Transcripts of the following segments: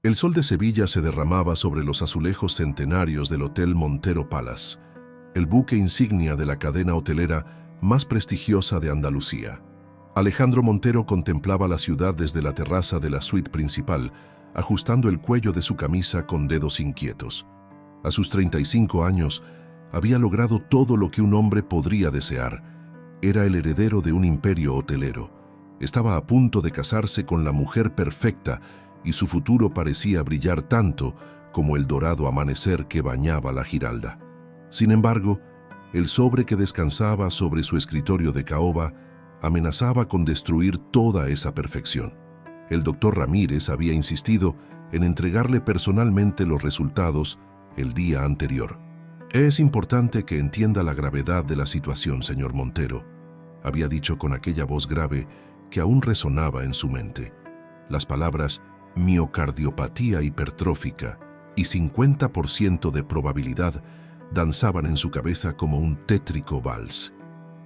El sol de Sevilla se derramaba sobre los azulejos centenarios del Hotel Montero Palace, el buque insignia de la cadena hotelera más prestigiosa de Andalucía. Alejandro Montero contemplaba la ciudad desde la terraza de la suite principal, ajustando el cuello de su camisa con dedos inquietos. A sus 35 años, había logrado todo lo que un hombre podría desear. Era el heredero de un imperio hotelero. Estaba a punto de casarse con la mujer perfecta y su futuro parecía brillar tanto como el dorado amanecer que bañaba la Giralda. Sin embargo, el sobre que descansaba sobre su escritorio de caoba amenazaba con destruir toda esa perfección. El doctor Ramírez había insistido en entregarle personalmente los resultados el día anterior. «Es importante que entienda la gravedad de la situación, señor Montero», había dicho con aquella voz grave que aún resonaba en su mente. Las palabras miocardiopatía hipertrófica y 50% de probabilidad danzaban en su cabeza como un tétrico vals.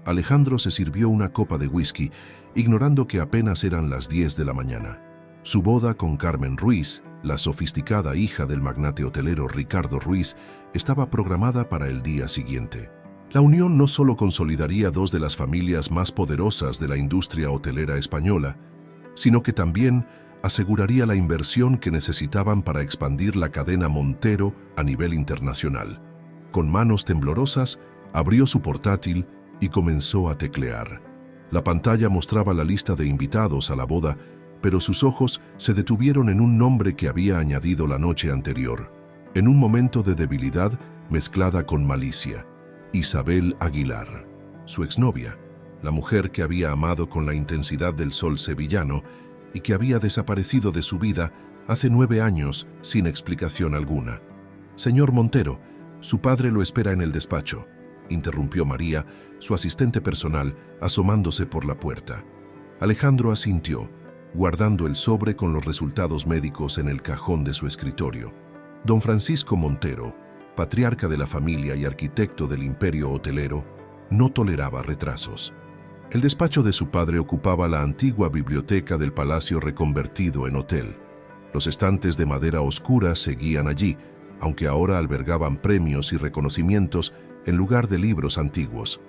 Alejandro se sirvió una copa de whisky, ignorando que apenas eran las 10 de la mañana. Su boda con Carmen Ruiz, la sofisticada hija del magnate hotelero Ricardo Ruiz, estaba programada para el día siguiente. La unión no solo consolidaría dos de las familias más poderosas de la industria hotelera española, sino que también aseguraría la inversión que necesitaban para expandir la cadena Montero a nivel internacional. Con manos temblorosas, abrió su portátil y comenzó a teclear. La pantalla mostraba la lista de invitados a la boda, pero sus ojos se detuvieron en un nombre que había añadido la noche anterior, en un momento de debilidad mezclada con malicia: Isabel Aguilar, su exnovia, la mujer que había amado con la intensidad del sol sevillano y que había desaparecido de su vida hace 9 años sin explicación alguna. «Señor Montero, su padre lo espera en el despacho», interrumpió María, su asistente personal, asomándose por la puerta. Alejandro asintió, guardando el sobre con los resultados médicos en el cajón de su escritorio. Don Francisco Montero, patriarca de la familia y arquitecto del imperio hotelero, no toleraba retrasos. El despacho de su padre ocupaba la antigua biblioteca del palacio reconvertido en hotel. Los estantes de madera oscura seguían allí, aunque ahora albergaban premios y reconocimientos en lugar de libros antiguos.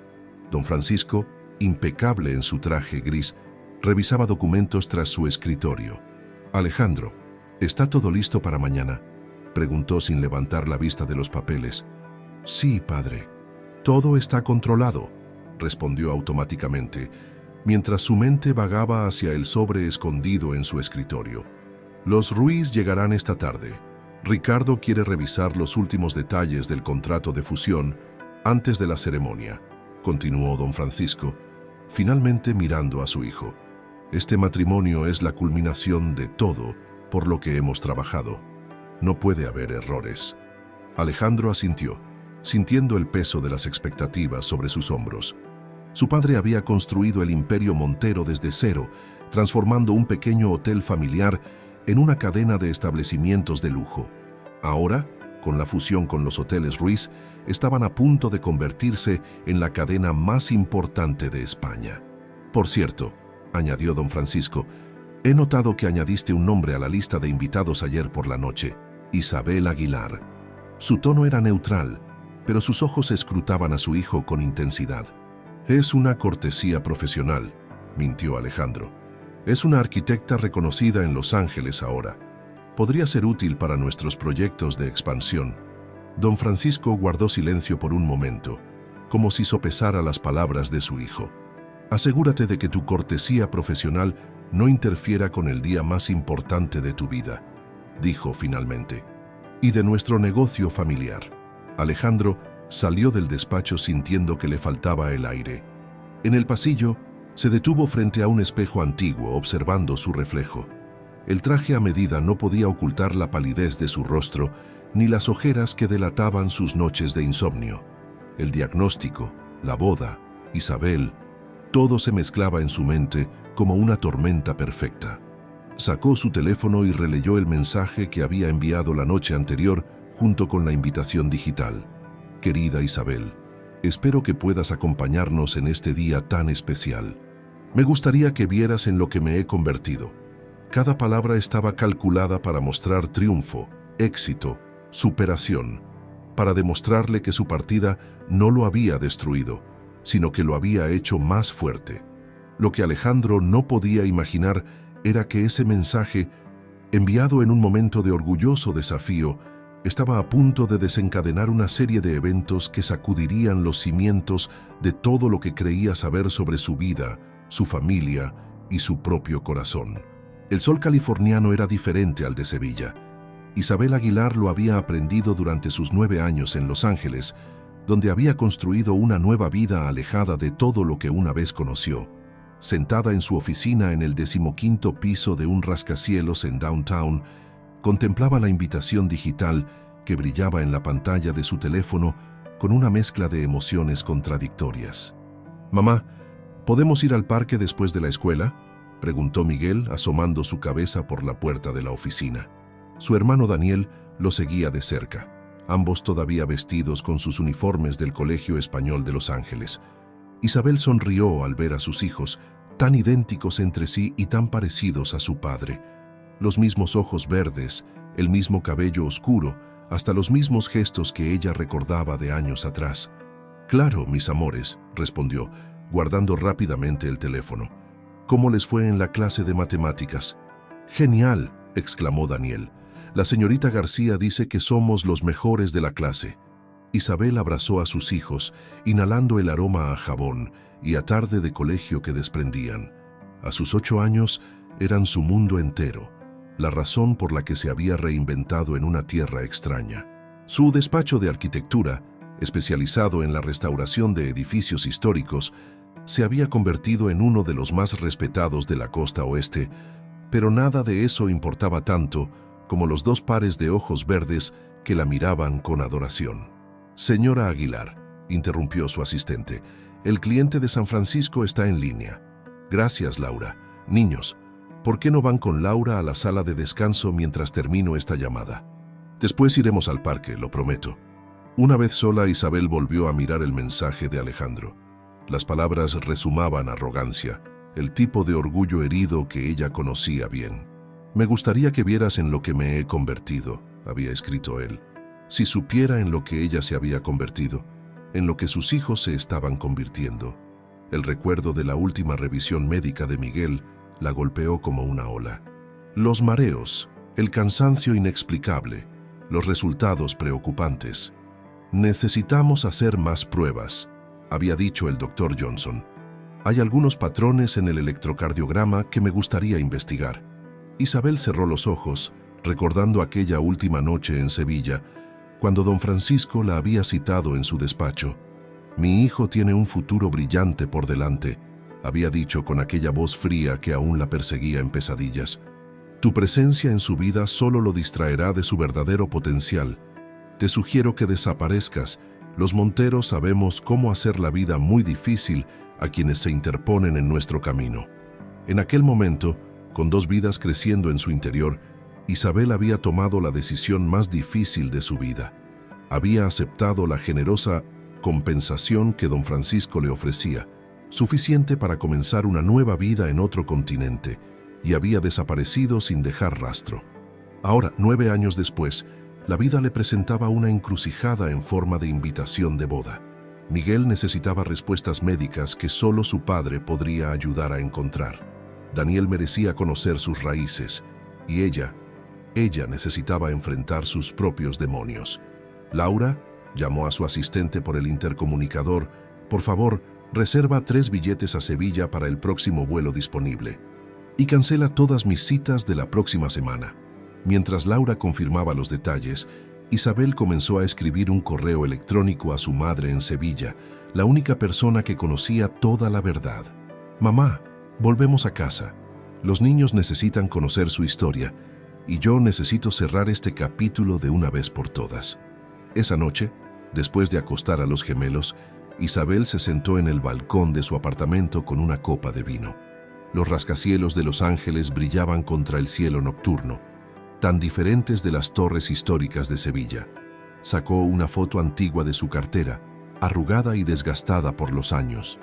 Don Francisco, impecable en su traje gris, revisaba documentos tras su escritorio. «Alejandro, ¿está todo listo para mañana?», preguntó sin levantar la vista de los papeles. «Sí, padre. Todo está controlado», respondió automáticamente, mientras su mente vagaba hacia el sobre escondido en su escritorio. «Los Ruiz llegarán esta tarde. Ricardo quiere revisar los últimos detalles del contrato de fusión antes de la ceremonia», continuó don Francisco, finalmente mirando a su hijo. «Este matrimonio es la culminación de todo por lo que hemos trabajado. No puede haber errores». Alejandro asintió, sintiendo el peso de las expectativas sobre sus hombros. Su padre había construido el imperio Montero desde cero, transformando un pequeño hotel familiar en una cadena de establecimientos de lujo. Ahora, con la fusión con los hoteles Ruiz, estaban a punto de convertirse en la cadena más importante de España. «Por cierto», añadió don Francisco, «he notado que añadiste un nombre a la lista de invitados ayer por la noche: Isabel Aguilar». Su tono era neutral, pero sus ojos escrutaban a su hijo con intensidad. «Es una cortesía profesional», mintió Alejandro. «Es una arquitecta reconocida en Los Ángeles ahora. Podría ser útil para nuestros proyectos de expansión». Don Francisco guardó silencio por un momento, como si sopesara las palabras de su hijo. «Asegúrate de que tu cortesía profesional no interfiera con el día más importante de tu vida», dijo finalmente. «Y de nuestro negocio familiar». Alejandro salió del despacho sintiendo que le faltaba el aire. En el pasillo, se detuvo frente a un espejo antiguo observando su reflejo. El traje a medida no podía ocultar la palidez de su rostro ni las ojeras que delataban sus noches de insomnio. El diagnóstico, la boda, Isabel, todo se mezclaba en su mente como una tormenta perfecta. Sacó su teléfono y releyó el mensaje que había enviado la noche anterior junto con la invitación digital. «Querida Isabel, espero que puedas acompañarnos en este día tan especial. Me gustaría que vieras en lo que me he convertido. Cada palabra estaba calculada para mostrar triunfo, éxito, superación, para demostrarle que su partida no lo había destruido, sino que lo había hecho más fuerte. Lo que Alejandro no podía imaginar era que ese mensaje, enviado en un momento de orgulloso desafío, estaba a punto de desencadenar una serie de eventos que sacudirían los cimientos de todo lo que creía saber sobre su vida, su familia y su propio corazón. El sol californiano era diferente al de Sevilla. Isabel Aguilar lo había aprendido durante sus 9 años en Los Ángeles, donde había construido una nueva vida alejada de todo lo que una vez conoció. Sentada en su oficina en el 15º piso de un rascacielos en Downtown, contemplaba la invitación digital que brillaba en la pantalla de su teléfono con una mezcla de emociones contradictorias. «Mamá, ¿podemos ir al parque después de la escuela?», preguntó Miguel, asomando su cabeza por la puerta de la oficina. Su hermano Daniel lo seguía de cerca, ambos todavía vestidos con sus uniformes del Colegio Español de Los Ángeles. Isabel sonrió al ver a sus hijos, tan idénticos entre sí y tan parecidos a su padre. Los mismos ojos verdes, el mismo cabello oscuro, hasta los mismos gestos que ella recordaba de años atrás. «Claro, mis amores», respondió, guardando rápidamente el teléfono. «¿Cómo les fue en la clase de matemáticas?». «Genial», exclamó Daniel. «La señorita García dice que somos los mejores de la clase». Isabel abrazó a sus hijos, inhalando el aroma a jabón y a tarde de colegio que desprendían. A sus 8 años eran su mundo entero, la razón por la que se había reinventado en una tierra extraña. Su despacho de arquitectura, especializado en la restauración de edificios históricos, se había convertido en uno de los más respetados de la costa oeste, pero nada de eso importaba tanto como los 2 pares de ojos verdes que la miraban con adoración. «Señora Aguilar», interrumpió su asistente, «el cliente de San Francisco está en línea». «Gracias, Laura. Niños, ¿por qué no van con Laura a la sala de descanso mientras termino esta llamada? Después iremos al parque, lo prometo». Una vez sola, Isabel volvió a mirar el mensaje de Alejandro. Las palabras rezumaban arrogancia, el tipo de orgullo herido que ella conocía bien. «Me gustaría que vieras en lo que me he convertido», había escrito él. Si supiera en lo que ella se había convertido, en lo que sus hijos se estaban convirtiendo. El recuerdo de la última revisión médica de Miguel la golpeó como una ola. Los mareos, el cansancio inexplicable, los resultados preocupantes. «Necesitamos hacer más pruebas», había dicho el doctor Johnson. «Hay algunos patrones en el electrocardiograma que me gustaría investigar». Isabel cerró los ojos, recordando aquella última noche en Sevilla, cuando don Francisco la había citado en su despacho. «Mi hijo tiene un futuro brillante por delante», había dicho con aquella voz fría que aún la perseguía en pesadillas. «Tu presencia en su vida solo lo distraerá de su verdadero potencial. Te sugiero que desaparezcas. Los Monteros sabemos cómo hacer la vida muy difícil a quienes se interponen en nuestro camino». En aquel momento, con 2 vidas creciendo en su interior, Isabel había tomado la decisión más difícil de su vida. Había aceptado la generosa compensación que don Francisco le ofrecía, suficiente para comenzar una nueva vida en otro continente, y había desaparecido sin dejar rastro. Ahora, 9 años después, la vida le presentaba una encrucijada en forma de invitación de boda. Miguel necesitaba respuestas médicas que solo su padre podría ayudar a encontrar. Daniel merecía conocer sus raíces, y ella necesitaba enfrentar sus propios demonios. Laura llamó a su asistente por el intercomunicador. «Por favor, reserva 3 billetes a Sevilla para el próximo vuelo disponible. Y cancela todas mis citas de la próxima semana». Mientras Laura confirmaba los detalles, Isabel comenzó a escribir un correo electrónico a su madre en Sevilla, la única persona que conocía toda la verdad. «Mamá, volvemos a casa. Los niños necesitan conocer su historia, y yo necesito cerrar este capítulo de una vez por todas». Esa noche, después de acostar a los gemelos, Isabel se sentó en el balcón de su apartamento con una copa de vino. Los rascacielos de Los Ángeles brillaban contra el cielo nocturno, tan diferentes de las torres históricas de Sevilla. Sacó una foto antigua de su cartera, arrugada y desgastada por los años.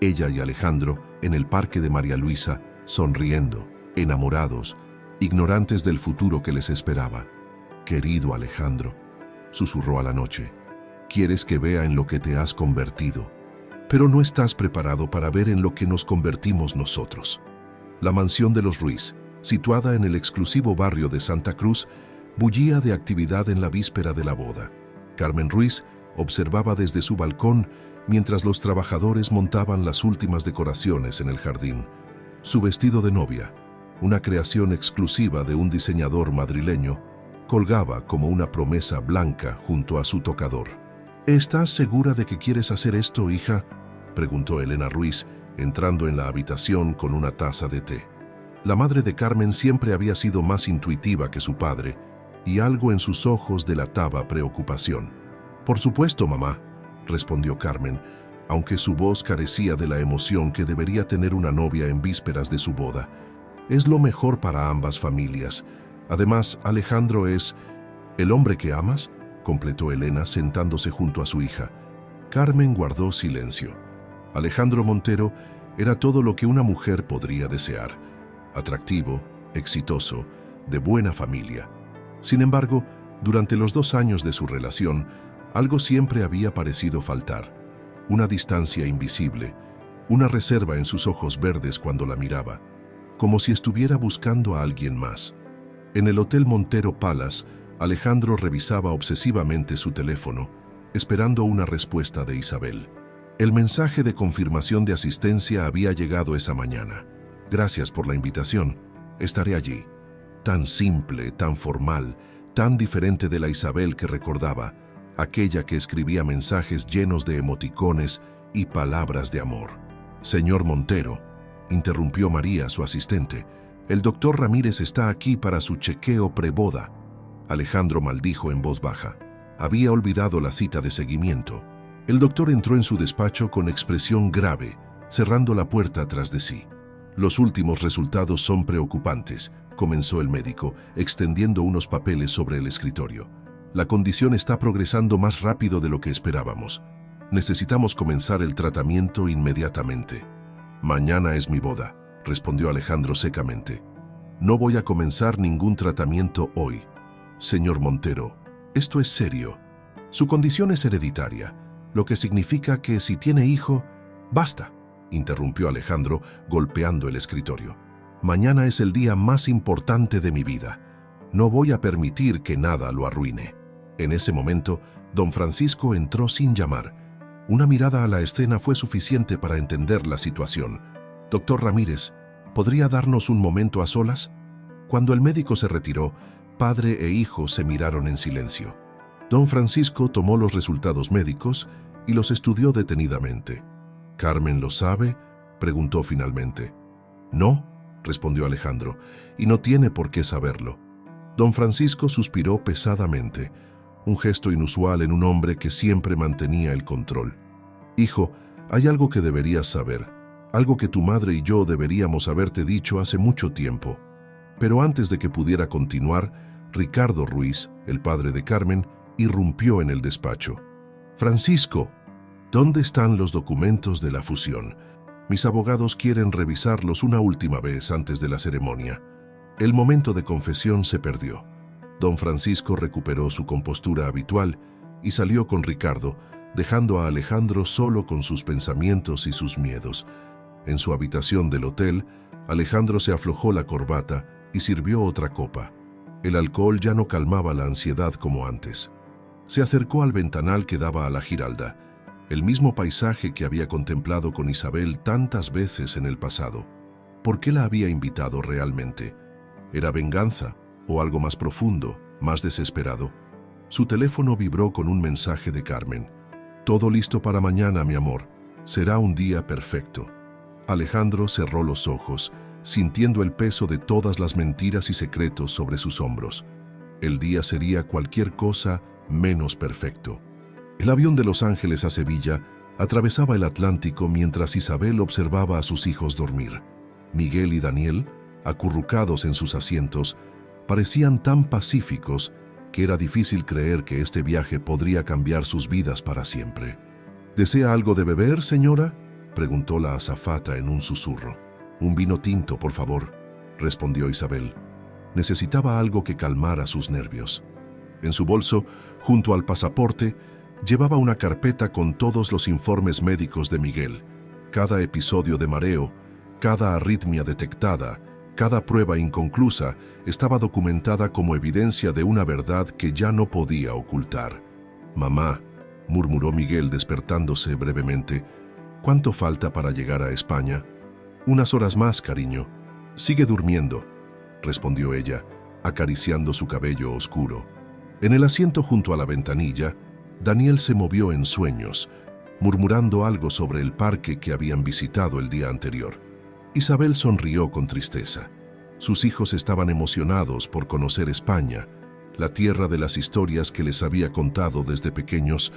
Ella y Alejandro en el parque de María Luisa, sonriendo, enamorados, ignorantes del futuro que les esperaba. «Querido Alejandro», susurró a la noche, «quieres que vea en lo que te has convertido, pero no estás preparado para ver en lo que nos convertimos nosotros». La mansión de los Ruiz, situada en el exclusivo barrio de Santa Cruz, bullía de actividad en la víspera de la boda. Carmen Ruiz observaba desde su balcón mientras los trabajadores montaban las últimas decoraciones en el jardín. Su vestido de novia, una creación exclusiva de un diseñador madrileño, colgaba como una promesa blanca junto a su tocador. «¿Estás segura de que quieres hacer esto, hija?», preguntó Elena Ruiz, entrando en la habitación con una taza de té. La madre de Carmen siempre había sido más intuitiva que su padre, y algo en sus ojos delataba preocupación. «Por supuesto, mamá», respondió Carmen, aunque su voz carecía de la emoción que debería tener una novia en vísperas de su boda. «Es lo mejor para ambas familias. Además, Alejandro es el hombre que amas», completó Elena sentándose junto a su hija. Carmen guardó silencio. Alejandro Montero era todo lo que una mujer podría desear: atractivo, exitoso, de buena familia. Sin embargo, durante los 2 años de su relación, algo siempre había parecido faltar: una distancia invisible, una reserva en sus ojos verdes cuando la miraba, como si estuviera buscando a alguien más. En el Hotel Montero Palace, Alejandro revisaba obsesivamente su teléfono, esperando una respuesta de Isabel. El mensaje de confirmación de asistencia había llegado esa mañana. «Gracias por la invitación. Estaré allí». Tan simple, tan formal, tan diferente de la Isabel que recordaba, aquella que escribía mensajes llenos de emoticones y palabras de amor. «Señor Montero», interrumpió María, su asistente, «el doctor Ramírez está aquí para su chequeo preboda». Alejandro maldijo en voz baja. Había olvidado la cita de seguimiento. El doctor entró en su despacho con expresión grave, cerrando la puerta tras de sí. «Los últimos resultados son preocupantes», comenzó el médico, extendiendo unos papeles sobre el escritorio. «La condición está progresando más rápido de lo que esperábamos. Necesitamos comenzar el tratamiento inmediatamente». «Mañana es mi boda», respondió Alejandro secamente. «No voy a comenzar ningún tratamiento hoy». «Señor Montero, esto es serio. Su condición es hereditaria, lo que significa que si tiene hijo...» «Basta», interrumpió Alejandro, golpeando el escritorio. «Mañana es el día más importante de mi vida. No voy a permitir que nada lo arruine». En ese momento, don Francisco entró sin llamar. Una mirada a la escena fue suficiente para entender la situación. «Doctor Ramírez, ¿podría darnos un momento a solas?». Cuando el médico se retiró, padre e hijo se miraron en silencio. Don Francisco tomó los resultados médicos y los estudió detenidamente. «¿Carmen lo sabe?», preguntó finalmente. «No», respondió Alejandro, «y no tiene por qué saberlo». Don Francisco suspiró pesadamente, un gesto inusual en un hombre que siempre mantenía el control. «Hijo, hay algo que deberías saber, algo que tu madre y yo deberíamos haberte dicho hace mucho tiempo». Pero antes de que pudiera continuar, Ricardo Ruiz, el padre de Carmen, irrumpió en el despacho. «Francisco, ¿dónde están los documentos de la fusión? Mis abogados quieren revisarlos una última vez antes de la ceremonia». El momento de confesión se perdió. Don Francisco recuperó su compostura habitual y salió con Ricardo, dejando a Alejandro solo con sus pensamientos y sus miedos. En su habitación del hotel, Alejandro se aflojó la corbata y sirvió otra copa. El alcohol ya no calmaba la ansiedad como antes. Se acercó al ventanal que daba a la Giralda, el mismo paisaje que había contemplado con Isabel tantas veces en el pasado. ¿Por qué la había invitado realmente? ¿Era venganza o algo más profundo, más desesperado? Su teléfono vibró con un mensaje de Carmen. «Todo listo para mañana, mi amor. Será un día perfecto». Alejandro cerró los ojos, sintiendo el peso de todas las mentiras y secretos sobre sus hombros. El día sería cualquier cosa menos perfecto. El avión de Los Ángeles a Sevilla atravesaba el Atlántico mientras Isabel observaba a sus hijos dormir. Miguel y Daniel, acurrucados en sus asientos, parecían tan pacíficos que era difícil creer que este viaje podría cambiar sus vidas para siempre. «¿Desea algo de beber, señora?», preguntó la azafata en un susurro. «Un vino tinto, por favor», respondió Isabel. Necesitaba algo que calmara sus nervios. En su bolso, junto al pasaporte, llevaba una carpeta con todos los informes médicos de Miguel, cada episodio de mareo, cada arritmia detectada, cada prueba inconclusa estaba documentada como evidencia de una verdad que ya no podía ocultar. «Mamá», murmuró Miguel despertándose brevemente, «¿cuánto falta para llegar a España?» «Unas horas más, cariño. Sigue durmiendo», respondió ella, acariciando su cabello oscuro. En el asiento junto a la ventanilla, Daniel se movió en sueños, murmurando algo sobre el parque que habían visitado el día anterior. Isabel sonrió con tristeza. Sus hijos estaban emocionados por conocer España, la tierra de las historias que les había contado desde pequeños,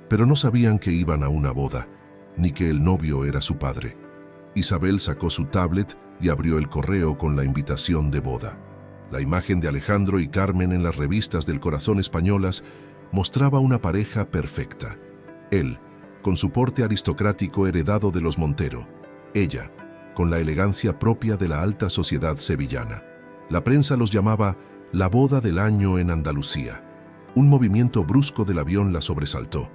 pero no sabían que iban a una boda, ni que el novio era su padre. Isabel sacó su tablet y abrió el correo con la invitación de boda. La imagen de Alejandro y Carmen en las revistas del corazón españolas mostraba una pareja perfecta. Él, con su porte aristocrático heredado de los Montero. Ella, con la elegancia propia de la alta sociedad sevillana. La prensa los llamaba la boda del año en Andalucía. Un movimiento brusco del avión la sobresaltó.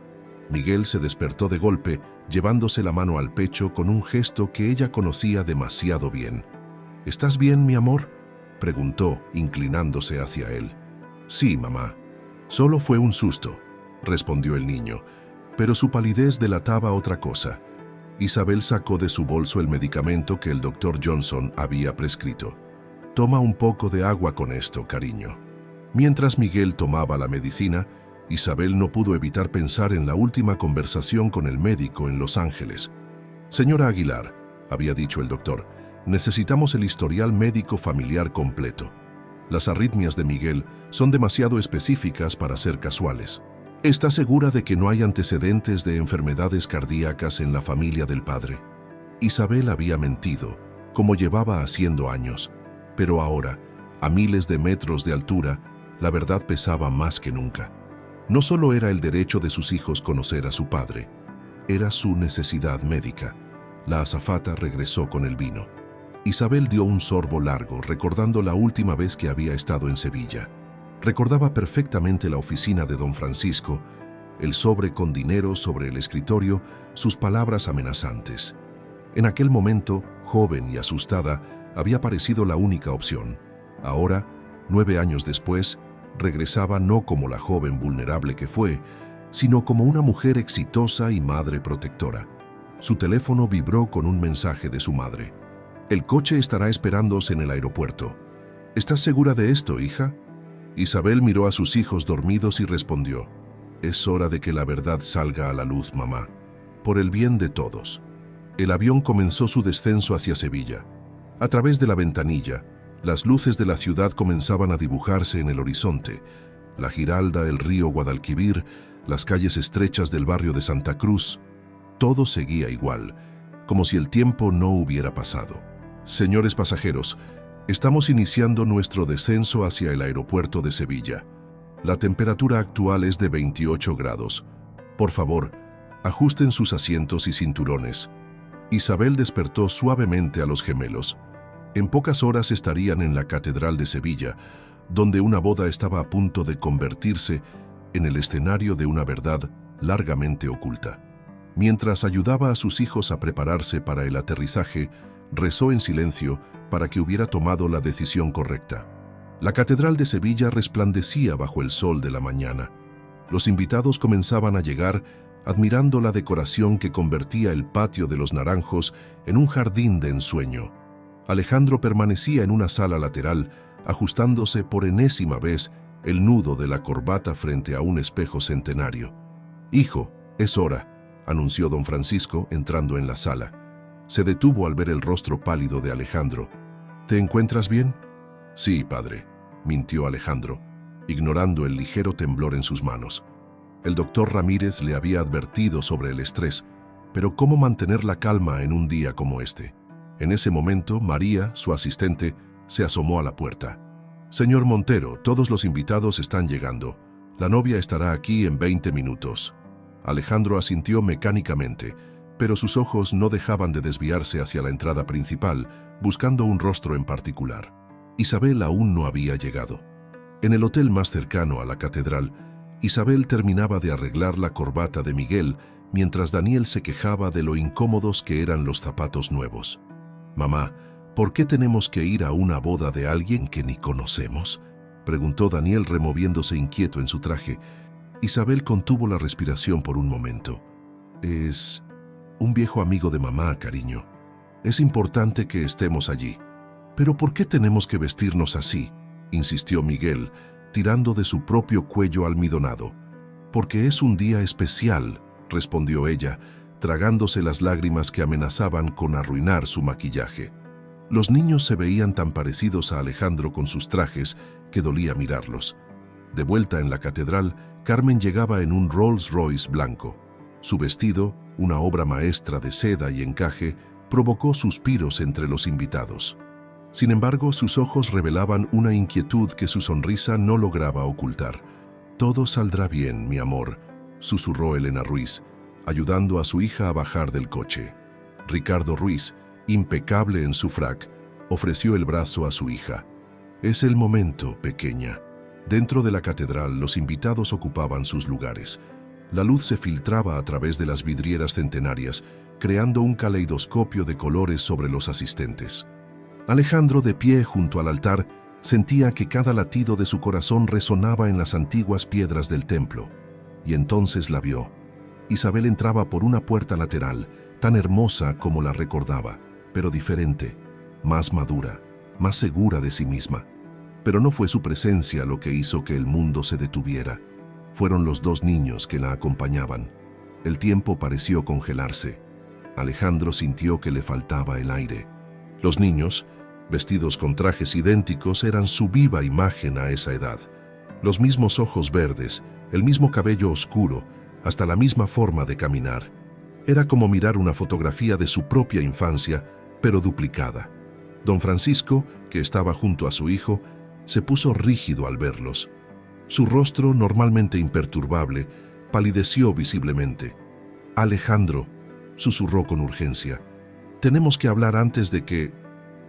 Miguel se despertó de golpe, llevándose la mano al pecho con un gesto que ella conocía demasiado bien. «¿Estás bien, mi amor?», preguntó, inclinándose hacia él. «Sí, mamá. Solo fue un susto», respondió el niño, pero su palidez delataba otra cosa. Isabel sacó de su bolso el medicamento que el doctor Johnson había prescrito. «Toma un poco de agua con esto, cariño». Mientras Miguel tomaba la medicina, Isabel no pudo evitar pensar en la última conversación con el médico en Los Ángeles. «Señora Aguilar», había dicho el doctor, «necesitamos el historial médico familiar completo. Las arritmias de Miguel son demasiado específicas para ser casuales. ¿Está segura de que no hay antecedentes de enfermedades cardíacas en la familia del padre?». Isabel había mentido, como llevaba haciendo años, pero ahora, a miles de metros de altura, la verdad pesaba más que nunca. No solo era el derecho de sus hijos conocer a su padre, era su necesidad médica. La azafata regresó con el vino. Isabel dio un sorbo largo, recordando la última vez que había estado en Sevilla. Recordaba perfectamente la oficina de don Francisco, el sobre con dinero sobre el escritorio, sus palabras amenazantes. En aquel momento, joven y asustada, había parecido la única opción. Ahora, 9 años después, regresaba no como la joven vulnerable que fue, sino como una mujer exitosa y madre protectora. Su teléfono vibró con un mensaje de su madre. «El coche estará esperándose en el aeropuerto». «¿Estás segura de esto, hija?». Isabel miró a sus hijos dormidos y respondió: «Es hora de que la verdad salga a la luz, mamá, por el bien de todos». El avión comenzó su descenso hacia Sevilla. A través de la ventanilla, las luces de la ciudad comenzaban a dibujarse en el horizonte. La Giralda, el río Guadalquivir, las calles estrechas del barrio de Santa Cruz. Todo seguía igual, como si el tiempo no hubiera pasado. «Señores pasajeros, estamos iniciando nuestro descenso hacia el aeropuerto de Sevilla. La temperatura actual es de 28 grados. Por favor, ajusten sus asientos y cinturones». Isabel despertó suavemente a los gemelos. En pocas horas estarían en la Catedral de Sevilla, donde una boda estaba a punto de convertirse en el escenario de una verdad largamente oculta. Mientras ayudaba a sus hijos a prepararse para el aterrizaje, rezó en silencio para que hubiera tomado la decisión correcta. La Catedral de Sevilla resplandecía bajo el sol de la mañana. Los invitados comenzaban a llegar, admirando la decoración que convertía el patio de los Naranjos en un jardín de ensueño. Alejandro permanecía en una sala lateral, ajustándose por enésima vez el nudo de la corbata frente a un espejo centenario. «Hijo, es hora», anunció don Francisco, entrando en la sala. Se detuvo al ver el rostro pálido de Alejandro. «¿Te encuentras bien?». «Sí, padre», mintió Alejandro, ignorando el ligero temblor en sus manos. El doctor Ramírez le había advertido sobre el estrés, pero ¿cómo mantener la calma en un día como este? En ese momento, María, su asistente, se asomó a la puerta. «Señor Montero, todos los invitados están llegando. La novia estará aquí en 20 minutos». Alejandro asintió mecánicamente, pero sus ojos no dejaban de desviarse hacia la entrada principal, buscando un rostro en particular. Isabel aún no había llegado. En el hotel más cercano a la catedral, Isabel terminaba de arreglar la corbata de Miguel mientras Daniel se quejaba de lo incómodos que eran los zapatos nuevos. «Mamá, ¿por qué tenemos que ir a una boda de alguien que ni conocemos?», preguntó Daniel removiéndose inquieto en su traje. Isabel contuvo la respiración por un momento. «Es un viejo amigo de mamá, cariño. Es importante que estemos allí». «¿Pero por qué tenemos que vestirnos así?», insistió Miguel, tirando de su propio cuello almidonado. «Porque es un día especial», respondió ella, tragándose las lágrimas que amenazaban con arruinar su maquillaje. Los niños se veían tan parecidos a Alejandro con sus trajes que dolía mirarlos. De vuelta en la catedral, Carmen llegaba en un Rolls Royce blanco. Su vestido, una obra maestra de seda y encaje, provocó suspiros entre los invitados. Sin embargo, sus ojos revelaban una inquietud que su sonrisa no lograba ocultar. «Todo saldrá bien, mi amor», susurró Elena Ruiz, ayudando a su hija a bajar del coche. Ricardo Ruiz, impecable en su frac, ofreció el brazo a su hija. «Es el momento, pequeña». Dentro de la catedral, los invitados ocupaban sus lugares. La luz se filtraba a través de las vidrieras centenarias, creando un caleidoscopio de colores sobre los asistentes. Alejandro, de pie junto al altar, sentía que cada latido de su corazón resonaba en las antiguas piedras del templo. Y entonces la vio. Isabel entraba por una puerta lateral, tan hermosa como la recordaba, pero diferente, más madura, más segura de sí misma. Pero no fue su presencia lo que hizo que el mundo se detuviera. Fueron los dos niños que la acompañaban. El tiempo pareció congelarse. Alejandro sintió que le faltaba el aire. Los niños, vestidos con trajes idénticos, eran su viva imagen a esa edad. Los mismos ojos verdes, el mismo cabello oscuro, hasta la misma forma de caminar. Era como mirar una fotografía de su propia infancia, pero duplicada. Don Francisco, que estaba junto a su hijo, se puso rígido al verlos. Su rostro, normalmente imperturbable, palideció visiblemente. «Alejandro», susurró con urgencia, «tenemos que hablar antes de que…».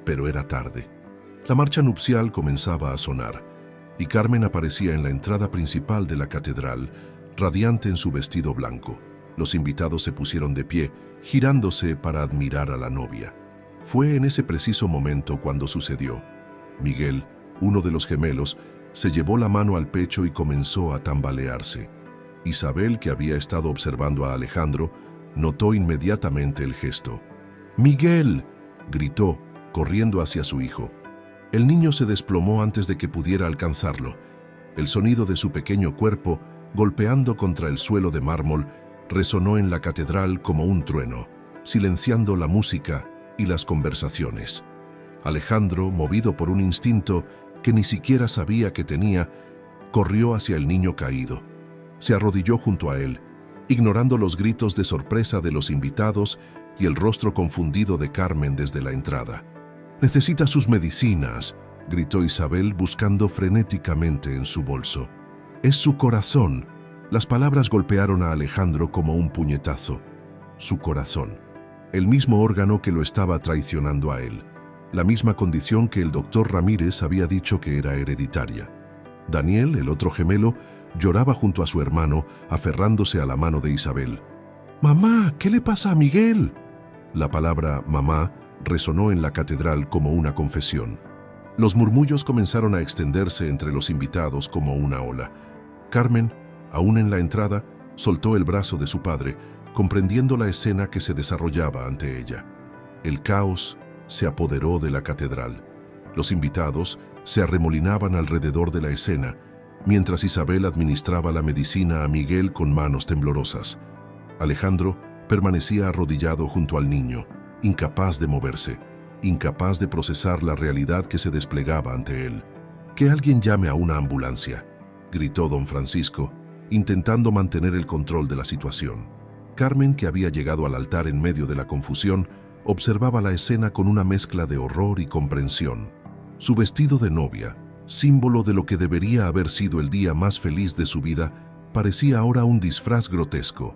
Pero era tarde. La marcha nupcial comenzaba a sonar, y Carmen aparecía en la entrada principal de la catedral, radiante en su vestido blanco. Los invitados se pusieron de pie, girándose para admirar a la novia. Fue en ese preciso momento cuando sucedió. Miguel, uno de los gemelos, se llevó la mano al pecho y comenzó a tambalearse. Isabel, que había estado observando a Alejandro, notó inmediatamente el gesto. «¡Miguel!», gritó, corriendo hacia su hijo. El niño se desplomó antes de que pudiera alcanzarlo. El sonido de su pequeño cuerpo, golpeando contra el suelo de mármol, resonó en la catedral como un trueno, silenciando la música y las conversaciones. Alejandro, movido por un instinto que ni siquiera sabía que tenía, corrió hacia el niño caído. Se arrodilló junto a él, ignorando los gritos de sorpresa de los invitados y el rostro confundido de Carmen desde la entrada. «Necesita sus medicinas», gritó Isabel buscando frenéticamente en su bolso. «Es su corazón». Las palabras golpearon a Alejandro como un puñetazo. Su corazón, el mismo órgano que lo estaba traicionando a él. La misma condición que el doctor Ramírez había dicho que era hereditaria. Daniel, el otro gemelo, lloraba junto a su hermano, aferrándose a la mano de Isabel. «Mamá, ¿qué le pasa a Miguel?». La palabra «mamá» resonó en la catedral como una confesión. Los murmullos comenzaron a extenderse entre los invitados como una ola. Carmen, aún en la entrada, soltó el brazo de su padre, comprendiendo la escena que se desarrollaba ante ella. El caos se apoderó de la catedral. Los invitados se arremolinaban alrededor de la escena, mientras Isabel administraba la medicina a Miguel con manos temblorosas. Alejandro permanecía arrodillado junto al niño, incapaz de moverse, incapaz de procesar la realidad que se desplegaba ante él. «Que alguien llame a una ambulancia», gritó don Francisco, intentando mantener el control de la situación. Carmen, que había llegado al altar en medio de la confusión, observaba la escena con una mezcla de horror y comprensión. Su vestido de novia, símbolo de lo que debería haber sido el día más feliz de su vida, parecía ahora un disfraz grotesco.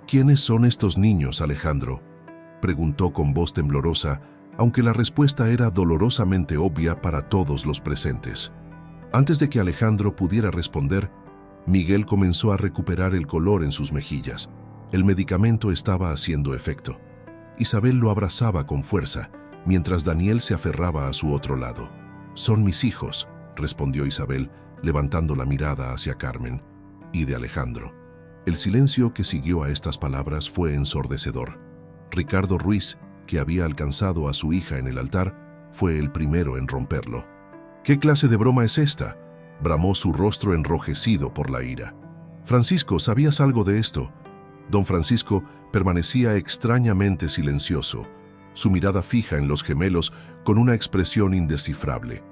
«¿Quiénes son estos niños, Alejandro?», preguntó con voz temblorosa, aunque la respuesta era dolorosamente obvia para todos los presentes. Antes de que Alejandro pudiera responder, Miguel comenzó a recuperar el color en sus mejillas. El medicamento estaba haciendo efecto. Isabel lo abrazaba con fuerza, mientras Daniel se aferraba a su otro lado. «Son mis hijos», respondió Isabel, levantando la mirada hacia Carmen y de Alejandro. El silencio que siguió a estas palabras fue ensordecedor. Ricardo Ruiz, que había alcanzado a su hija en el altar, fue el primero en romperlo. «¿Qué clase de broma es esta?», bramó su rostro enrojecido por la ira. «Francisco, ¿sabías algo de esto?». Don Francisco permanecía extrañamente silencioso, su mirada fija en los gemelos con una expresión indescifrable.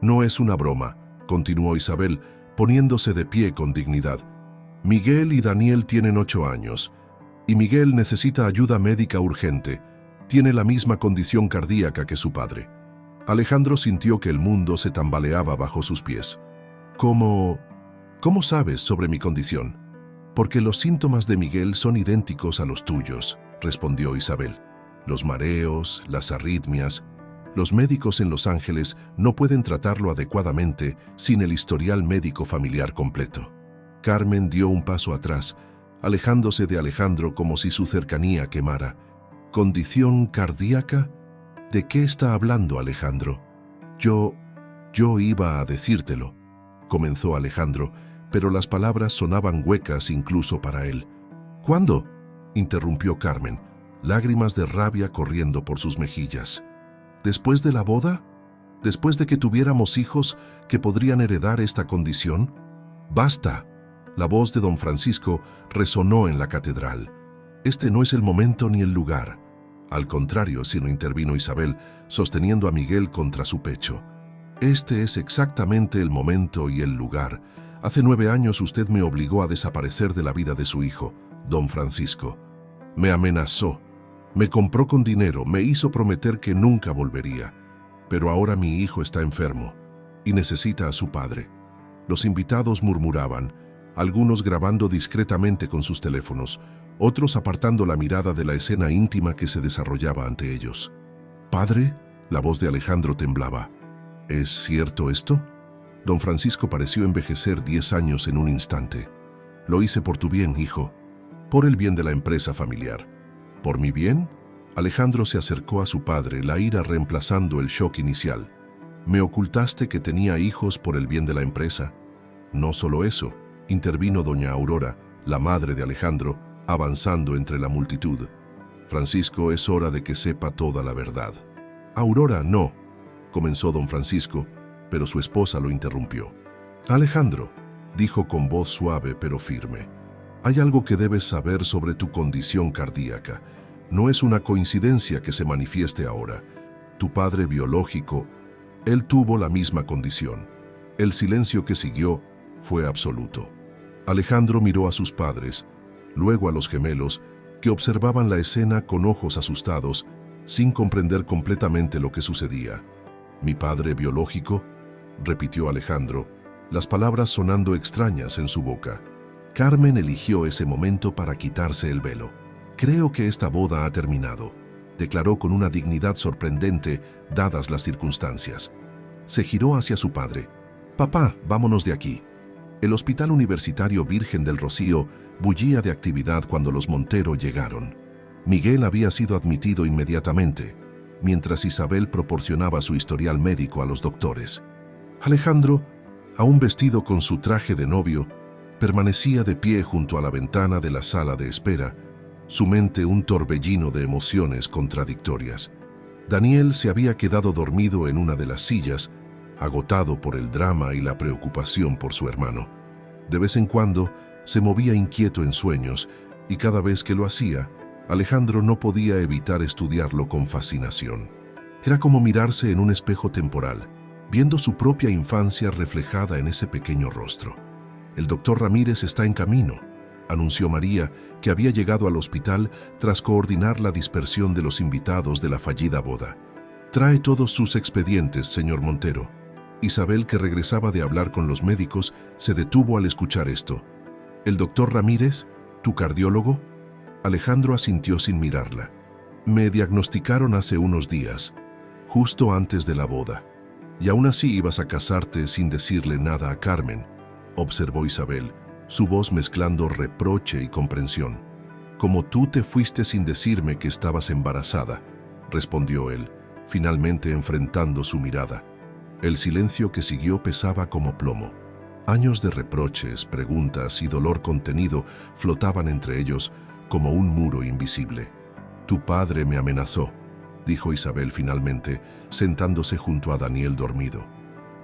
«No es una broma», continuó Isabel, poniéndose de pie con dignidad. «Miguel y Daniel tienen 8 años, y Miguel necesita ayuda médica urgente. Tiene la misma condición cardíaca que su padre». Alejandro sintió que el mundo se tambaleaba bajo sus pies. «¿Cómo sabes sobre mi condición?». «Porque los síntomas de Miguel son idénticos a los tuyos», respondió Isabel. «Los mareos, las arritmias. Los médicos en Los Ángeles no pueden tratarlo adecuadamente sin el historial médico familiar completo». Carmen dio un paso atrás, alejándose de Alejandro como si su cercanía quemara. «¿Condición cardíaca? ¿De qué está hablando Alejandro?». Yo iba a decírtelo», comenzó Alejandro, pero las palabras sonaban huecas incluso para él. «¿Cuándo?», interrumpió Carmen, lágrimas de rabia corriendo por sus mejillas. «¿Después de la boda? ¿Después de que tuviéramos hijos que podrían heredar esta condición?». «Basta». La voz de don Francisco resonó en la catedral. «Este no es el momento ni el lugar». Al contrario, sino intervino Isabel, sosteniendo a Miguel contra su pecho. «Este es exactamente el momento y el lugar. Hace 9 años usted me obligó a desaparecer de la vida de su hijo, don Francisco. Me amenazó, me compró con dinero, me hizo prometer que nunca volvería. Pero ahora mi hijo está enfermo y necesita a su padre». Los invitados murmuraban, algunos grabando discretamente con sus teléfonos, otros apartando la mirada de la escena íntima que se desarrollaba ante ellos. «¿Padre?», la voz de Alejandro temblaba. «¿Es cierto esto?». Don Francisco pareció envejecer 10 años en un instante. «Lo hice por tu bien, hijo, por el bien de la empresa familiar». «¿Por mi bien?». Alejandro se acercó a su padre, la ira reemplazando el shock inicial. «¿Me ocultaste que tenía hijos por el bien de la empresa?». «No solo eso», intervino doña Aurora, la madre de Alejandro, avanzando entre la multitud. «Francisco, es hora de que sepa toda la verdad». «Aurora, no», comenzó don Francisco, pero su esposa lo interrumpió. «Alejandro», dijo con voz suave pero firme, «hay algo que debes saber sobre tu condición cardíaca. No es una coincidencia que se manifieste ahora. Tu padre biológico, él tuvo la misma condición». El silencio que siguió fue absoluto. Alejandro miró a sus padres, luego a los gemelos, que observaban la escena con ojos asustados, sin comprender completamente lo que sucedía. «¿Mi padre biológico?», repitió Alejandro, las palabras sonando extrañas en su boca. Carmen eligió ese momento para quitarse el velo. «Creo que esta boda ha terminado», declaró con una dignidad sorprendente, dadas las circunstancias. Se giró hacia su padre. «Papá, vámonos de aquí». El Hospital Universitario Virgen del Rocío bullía de actividad cuando los Montero llegaron. Miguel había sido admitido inmediatamente, mientras Isabel proporcionaba su historial médico a los doctores. Alejandro, aún vestido con su traje de novio, permanecía de pie junto a la ventana de la sala de espera, su mente un torbellino de emociones contradictorias. Daniel se había quedado dormido en una de las sillas, agotado por el drama y la preocupación por su hermano. De vez en cuando se movía inquieto en sueños, y cada vez que lo hacía, Alejandro no podía evitar estudiarlo con fascinación. Era como mirarse en un espejo temporal, viendo su propia infancia reflejada en ese pequeño rostro. «El doctor Ramírez está en camino», anunció María, que había llegado al hospital tras coordinar la dispersión de los invitados de la fallida boda. «Trae todos sus expedientes, señor Montero». Isabel, que regresaba de hablar con los médicos, se detuvo al escuchar esto. «¿El doctor Ramírez? ¿Tu cardiólogo?». Alejandro asintió sin mirarla. «Me diagnosticaron hace unos días», justo antes de la boda. Y aún así ibas a casarte sin decirle nada a Carmen, observó Isabel, su voz mezclando reproche y comprensión. Como tú te fuiste sin decirme que estabas embarazada, respondió él, finalmente enfrentando su mirada. El silencio que siguió pesaba como plomo. Años de reproches, preguntas y dolor contenido flotaban entre ellos como un muro invisible. Tu padre me amenazó, dijo Isabel finalmente, sentándose junto a Daniel dormido.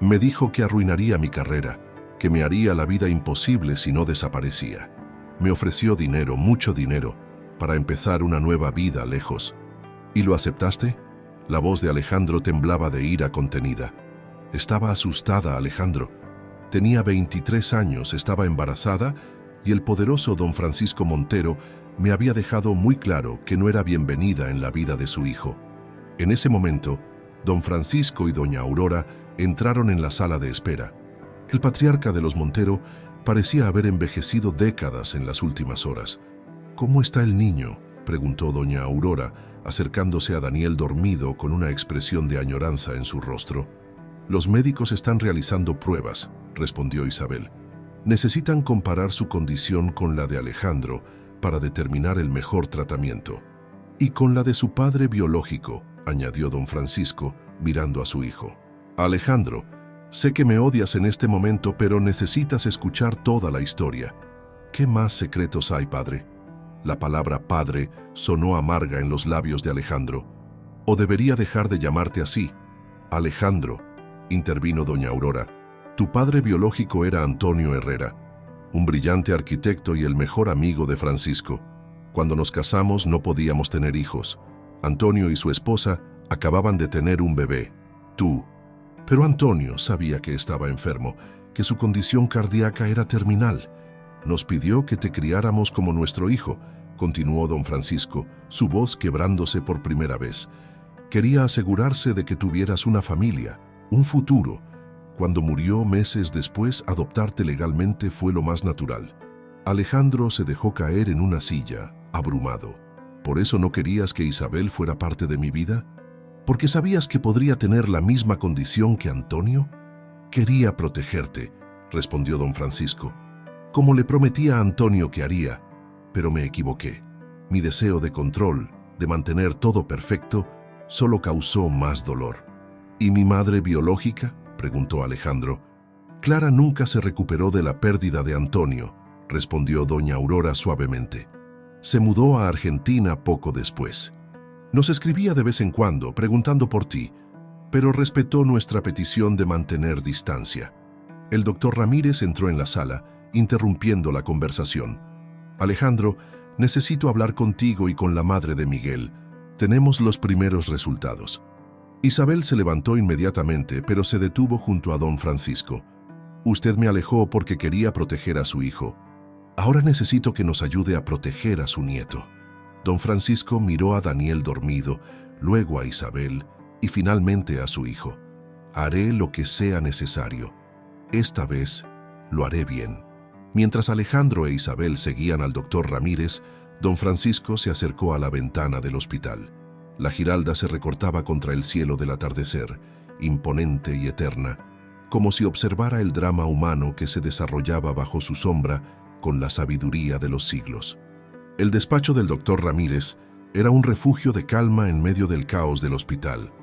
Me dijo que arruinaría mi carrera, que me haría la vida imposible si no desaparecía. Me ofreció dinero, mucho dinero, para empezar una nueva vida lejos. ¿Y lo aceptaste? La voz de Alejandro temblaba de ira contenida. Estaba asustada, Alejandro. Tenía 23 años, estaba embarazada y el poderoso don Francisco Montero me había dejado muy claro que no era bienvenida en la vida de su hijo. En ese momento, don Francisco y doña Aurora entraron en la sala de espera. El patriarca de los Montero parecía haber envejecido décadas en las últimas horas. ¿Cómo está el niño?, preguntó doña Aurora, acercándose a Daniel dormido con una expresión de añoranza en su rostro. Los médicos están realizando pruebas, respondió Isabel. Necesitan comparar su condición con la de Alejandro para determinar el mejor tratamiento. Y con la de su padre biológico, añadió don Francisco, mirando a su hijo. Alejandro, sé que me odias en este momento, pero necesitas escuchar toda la historia. ¿Qué más secretos hay, padre? La palabra padre sonó amarga en los labios de Alejandro. ¿O debería dejar de llamarte así? Alejandro, intervino doña Aurora, tu padre biológico era Antonio Herrera, un brillante arquitecto y el mejor amigo de Francisco. Cuando nos casamos no podíamos tener hijos. Antonio y su esposa acababan de tener un bebé, tú. Pero Antonio sabía que estaba enfermo, que su condición cardíaca era terminal. Nos pidió que te criáramos como nuestro hijo, continuó don Francisco, su voz quebrándose por primera vez. Quería asegurarse de que tuvieras una familia, un futuro. Cuando murió meses después, adoptarte legalmente fue lo más natural. Alejandro se dejó caer en una silla, abrumado. ¿Por eso no querías que Isabel fuera parte de mi vida? ¿Porque sabías que podría tener la misma condición que Antonio? Quería protegerte, respondió don Francisco, como le prometí a Antonio que haría, pero me equivoqué. Mi deseo de control, de mantener todo perfecto, solo causó más dolor. ¿Y mi madre biológica?, preguntó Alejandro. Clara nunca se recuperó de la pérdida de Antonio, respondió doña Aurora suavemente. Se mudó a Argentina poco después. Nos escribía de vez en cuando, preguntando por ti, pero respetó nuestra petición de mantener distancia. El doctor Ramírez entró en la sala, interrumpiendo la conversación. Alejandro, necesito hablar contigo y con la madre de Miguel. Tenemos los primeros resultados. Isabel se levantó inmediatamente, pero se detuvo junto a don Francisco. Usted me alejó porque quería proteger a su hijo. Ahora necesito que nos ayude a proteger a su nieto. Don Francisco miró a Daniel dormido, luego a Isabel y finalmente a su hijo. Haré lo que sea necesario. Esta vez lo haré bien. Mientras Alejandro e Isabel seguían al doctor Ramírez, don Francisco se acercó a la ventana del hospital. La giralda se recortaba contra el cielo del atardecer, imponente y eterna, como si observara el drama humano que se desarrollaba bajo su sombra con la sabiduría de los siglos. El despacho del doctor Ramírez era un refugio de calma en medio del caos del hospital.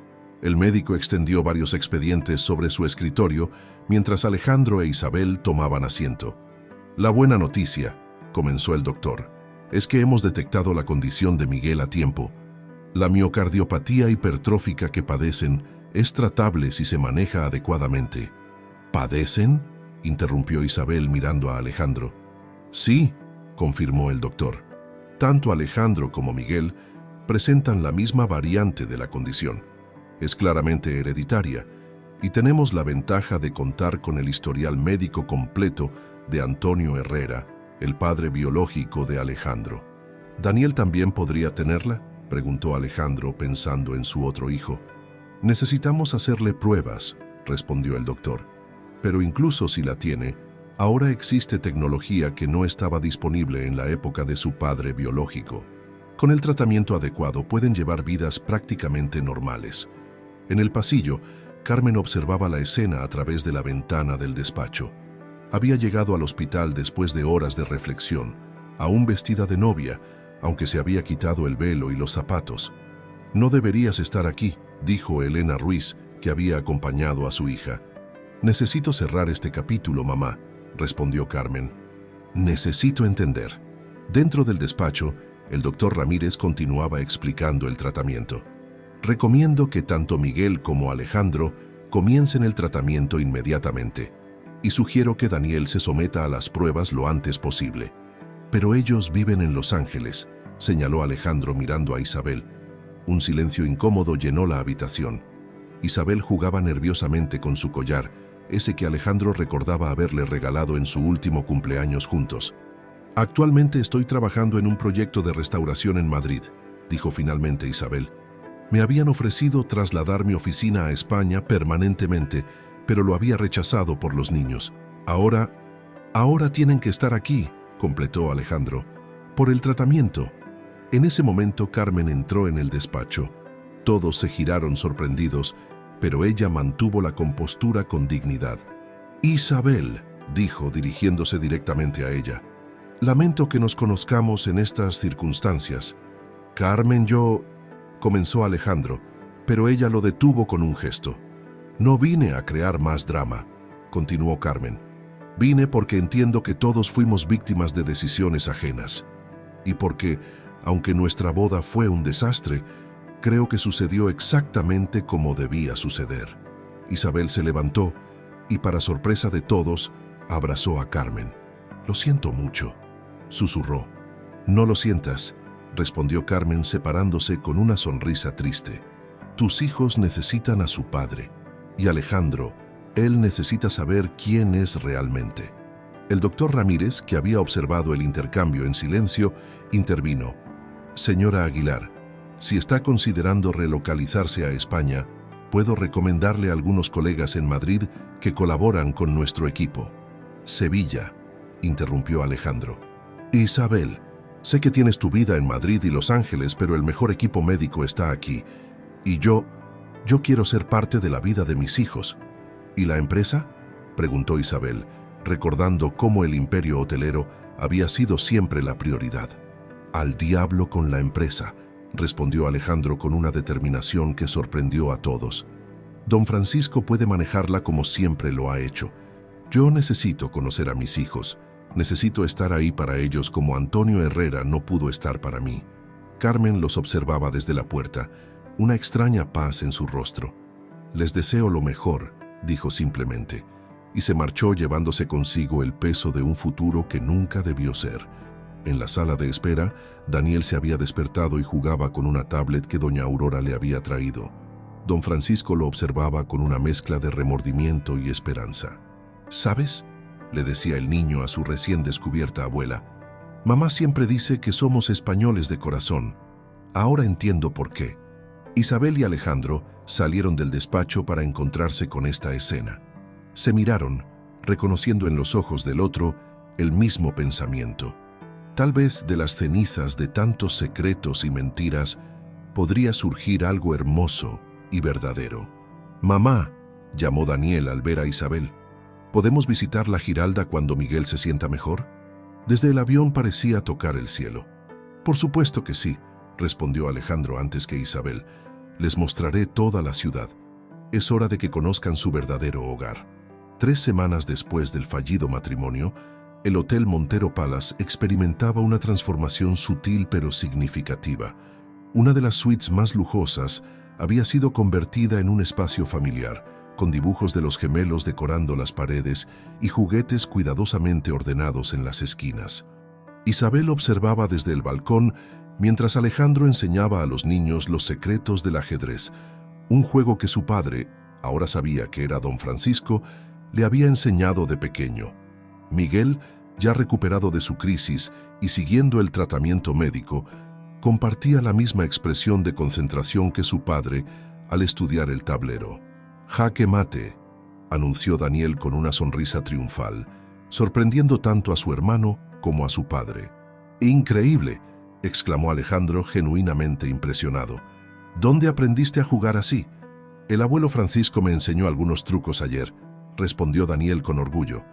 El médico extendió varios expedientes sobre su escritorio mientras Alejandro e Isabel tomaban asiento. La buena noticia, comenzó el doctor, es que hemos detectado la condición de Miguel a tiempo. La miocardiopatía hipertrófica que padecen es tratable si se maneja adecuadamente. ¿Padecen?, interrumpió Isabel mirando a Alejandro. Sí, confirmó el doctor. Tanto Alejandro como Miguel presentan la misma variante de la condición. Es claramente hereditaria y tenemos la ventaja de contar con el historial médico completo de Antonio Herrera, el padre biológico de Alejandro. ¿Daniel también podría tenerla?, preguntó Alejandro pensando en su otro hijo. Necesitamos hacerle pruebas, respondió el doctor. Pero incluso si la tiene, ahora existe tecnología que no estaba disponible en la época de su padre biológico. Con el tratamiento adecuado pueden llevar vidas prácticamente normales. En el pasillo, Carmen observaba la escena a través de la ventana del despacho. Había llegado al hospital después de horas de reflexión, aún vestida de novia, aunque se había quitado el velo y los zapatos. «No deberías estar aquí», dijo Elena Ruiz, que había acompañado a su hija. «Necesito cerrar este capítulo, mamá», respondió Carmen. «Necesito entender». Dentro del despacho, el doctor Ramírez continuaba explicando el tratamiento. «Recomiendo que tanto Miguel como Alejandro comiencen el tratamiento inmediatamente, y sugiero que Daniel se someta a las pruebas lo antes posible. Pero ellos viven en Los Ángeles», señaló Alejandro mirando a Isabel. Un silencio incómodo llenó la habitación. Isabel jugaba nerviosamente con su collar, ese que Alejandro recordaba haberle regalado en su último cumpleaños juntos. «Actualmente estoy trabajando en un proyecto de restauración en Madrid», dijo finalmente Isabel. «Me habían ofrecido trasladar mi oficina a España permanentemente, pero lo había rechazado por los niños. Ahora tienen que estar aquí», completó Alejandro, «por el tratamiento». En ese momento Carmen entró en el despacho. Todos se giraron sorprendidos, pero ella mantuvo la compostura con dignidad. «Isabel», dijo dirigiéndose directamente a ella, «lamento que nos conozcamos en estas circunstancias». «Carmen, comenzó Alejandro, pero ella lo detuvo con un gesto. «No vine a crear más drama», continuó Carmen. «Vine porque entiendo que todos fuimos víctimas de decisiones ajenas. Y porque, aunque nuestra boda fue un desastre, creo que sucedió exactamente como debía suceder». Isabel se levantó y, para sorpresa de todos, abrazó a Carmen. «Lo siento mucho», susurró. «No lo sientas», respondió Carmen separándose con una sonrisa triste. «Tus hijos necesitan a su padre. Y Alejandro, él necesita saber quién es realmente». El doctor Ramírez, que había observado el intercambio en silencio, intervino. «Señora Aguilar, si está considerando relocalizarse a España, puedo recomendarle a algunos colegas en Madrid que colaboran con nuestro equipo». «Sevilla», interrumpió Alejandro. «Isabel, sé que tienes tu vida en Madrid y Los Ángeles, pero el mejor equipo médico está aquí. Y yo quiero ser parte de la vida de mis hijos». «¿Y la empresa?», preguntó Isabel, recordando cómo el imperio hotelero había sido siempre la prioridad. «Al diablo con la empresa», respondió Alejandro con una determinación que sorprendió a todos. «Don Francisco puede manejarla como siempre lo ha hecho. Yo necesito conocer a mis hijos. Necesito estar ahí para ellos como Antonio Herrera no pudo estar para mí». Carmen los observaba desde la puerta, una extraña paz en su rostro. «Les deseo lo mejor», dijo simplemente, y se marchó llevándose consigo el peso de un futuro que nunca debió ser. En la sala de espera, Daniel se había despertado y jugaba con una tablet que doña Aurora le había traído. Don Francisco lo observaba con una mezcla de remordimiento y esperanza. «¿Sabes?», le decía el niño a su recién descubierta abuela. «Mamá siempre dice que somos españoles de corazón. Ahora entiendo por qué». Isabel y Alejandro salieron del despacho para encontrarse con esta escena. Se miraron, reconociendo en los ojos del otro el mismo pensamiento. Tal vez de las cenizas de tantos secretos y mentiras podría surgir algo hermoso y verdadero. «Mamá», llamó Daniel al ver a Isabel, «¿podemos visitar la Giralda cuando Miguel se sienta mejor?». Desde el avión parecía tocar el cielo. «Por supuesto que sí», respondió Alejandro antes que Isabel. «Les mostraré toda la ciudad. Es hora de que conozcan su verdadero hogar». 3 semanas después del fallido matrimonio, el Hotel Montero Palace experimentaba una transformación sutil pero significativa. Una de las suites más lujosas había sido convertida en un espacio familiar, con dibujos de los gemelos decorando las paredes y juguetes cuidadosamente ordenados en las esquinas. Isabel observaba desde el balcón mientras Alejandro enseñaba a los niños los secretos del ajedrez, un juego que su padre, ahora sabía que era don Francisco, le había enseñado de pequeño. Miguel, ya recuperado de su crisis y siguiendo el tratamiento médico, compartía la misma expresión de concentración que su padre al estudiar el tablero. «Jaque mate», anunció Daniel con una sonrisa triunfal, sorprendiendo tanto a su hermano como a su padre. «Increíble», exclamó Alejandro genuinamente impresionado. «¿Dónde aprendiste a jugar así?». El abuelo Francisco me enseñó algunos trucos ayer, respondió Daniel con orgullo.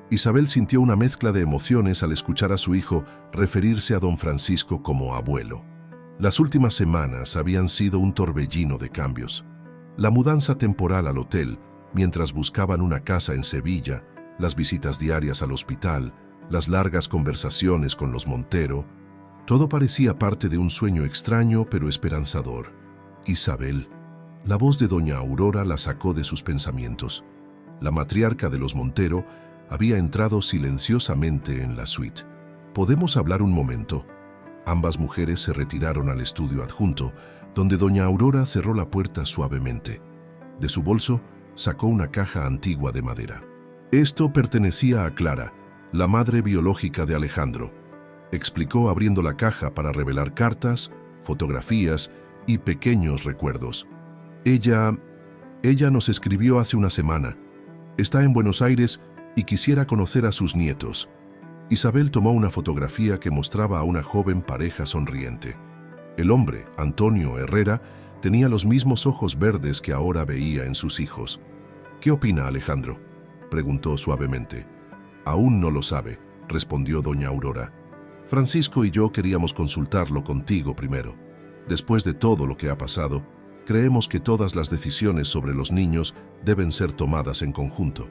Isabel sintió una mezcla de emociones al escuchar a su hijo referirse a don Francisco como abuelo. Las últimas semanas habían sido un torbellino de cambios. La mudanza temporal al hotel, mientras buscaban una casa en Sevilla, las visitas diarias al hospital, las largas conversaciones con los Montero, todo parecía parte de un sueño extraño pero esperanzador. Isabel. La voz de doña Aurora la sacó de sus pensamientos. La matriarca de los Montero había entrado silenciosamente en la suite. ¿Podemos hablar un momento? Ambas mujeres se retiraron al estudio adjunto, donde doña Aurora cerró la puerta suavemente. De su bolso sacó una caja antigua de madera. Esto pertenecía a Clara, la madre biológica de Alejandro, explicó abriendo la caja para revelar cartas, fotografías y pequeños recuerdos. Ella nos escribió hace una semana. Está en Buenos Aires y quisiera conocer a sus nietos. Isabel tomó una fotografía que mostraba a una joven pareja sonriente. El hombre, Antonio Herrera, tenía los mismos ojos verdes que ahora veía en sus hijos. ¿Qué opina Alejandro?, preguntó suavemente. Aún no lo sabe, respondió doña Aurora. Francisco y yo queríamos consultarlo contigo primero. Después de todo lo que ha pasado, creemos que todas las decisiones sobre los niños deben ser tomadas en conjunto.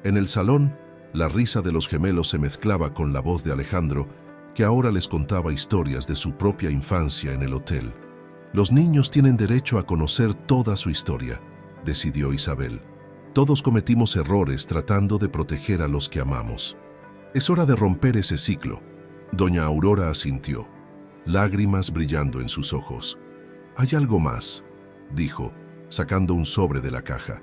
En el salón, la risa de los gemelos se mezclaba con la voz de Alejandro, que ahora les contaba historias de su propia infancia en el hotel. Los niños tienen derecho a conocer toda su historia, decidió Isabel. Todos cometimos errores tratando de proteger a los que amamos. Es hora de romper ese ciclo. Doña Aurora asintió, lágrimas brillando en sus ojos. Hay algo más, dijo, sacando un sobre de la caja.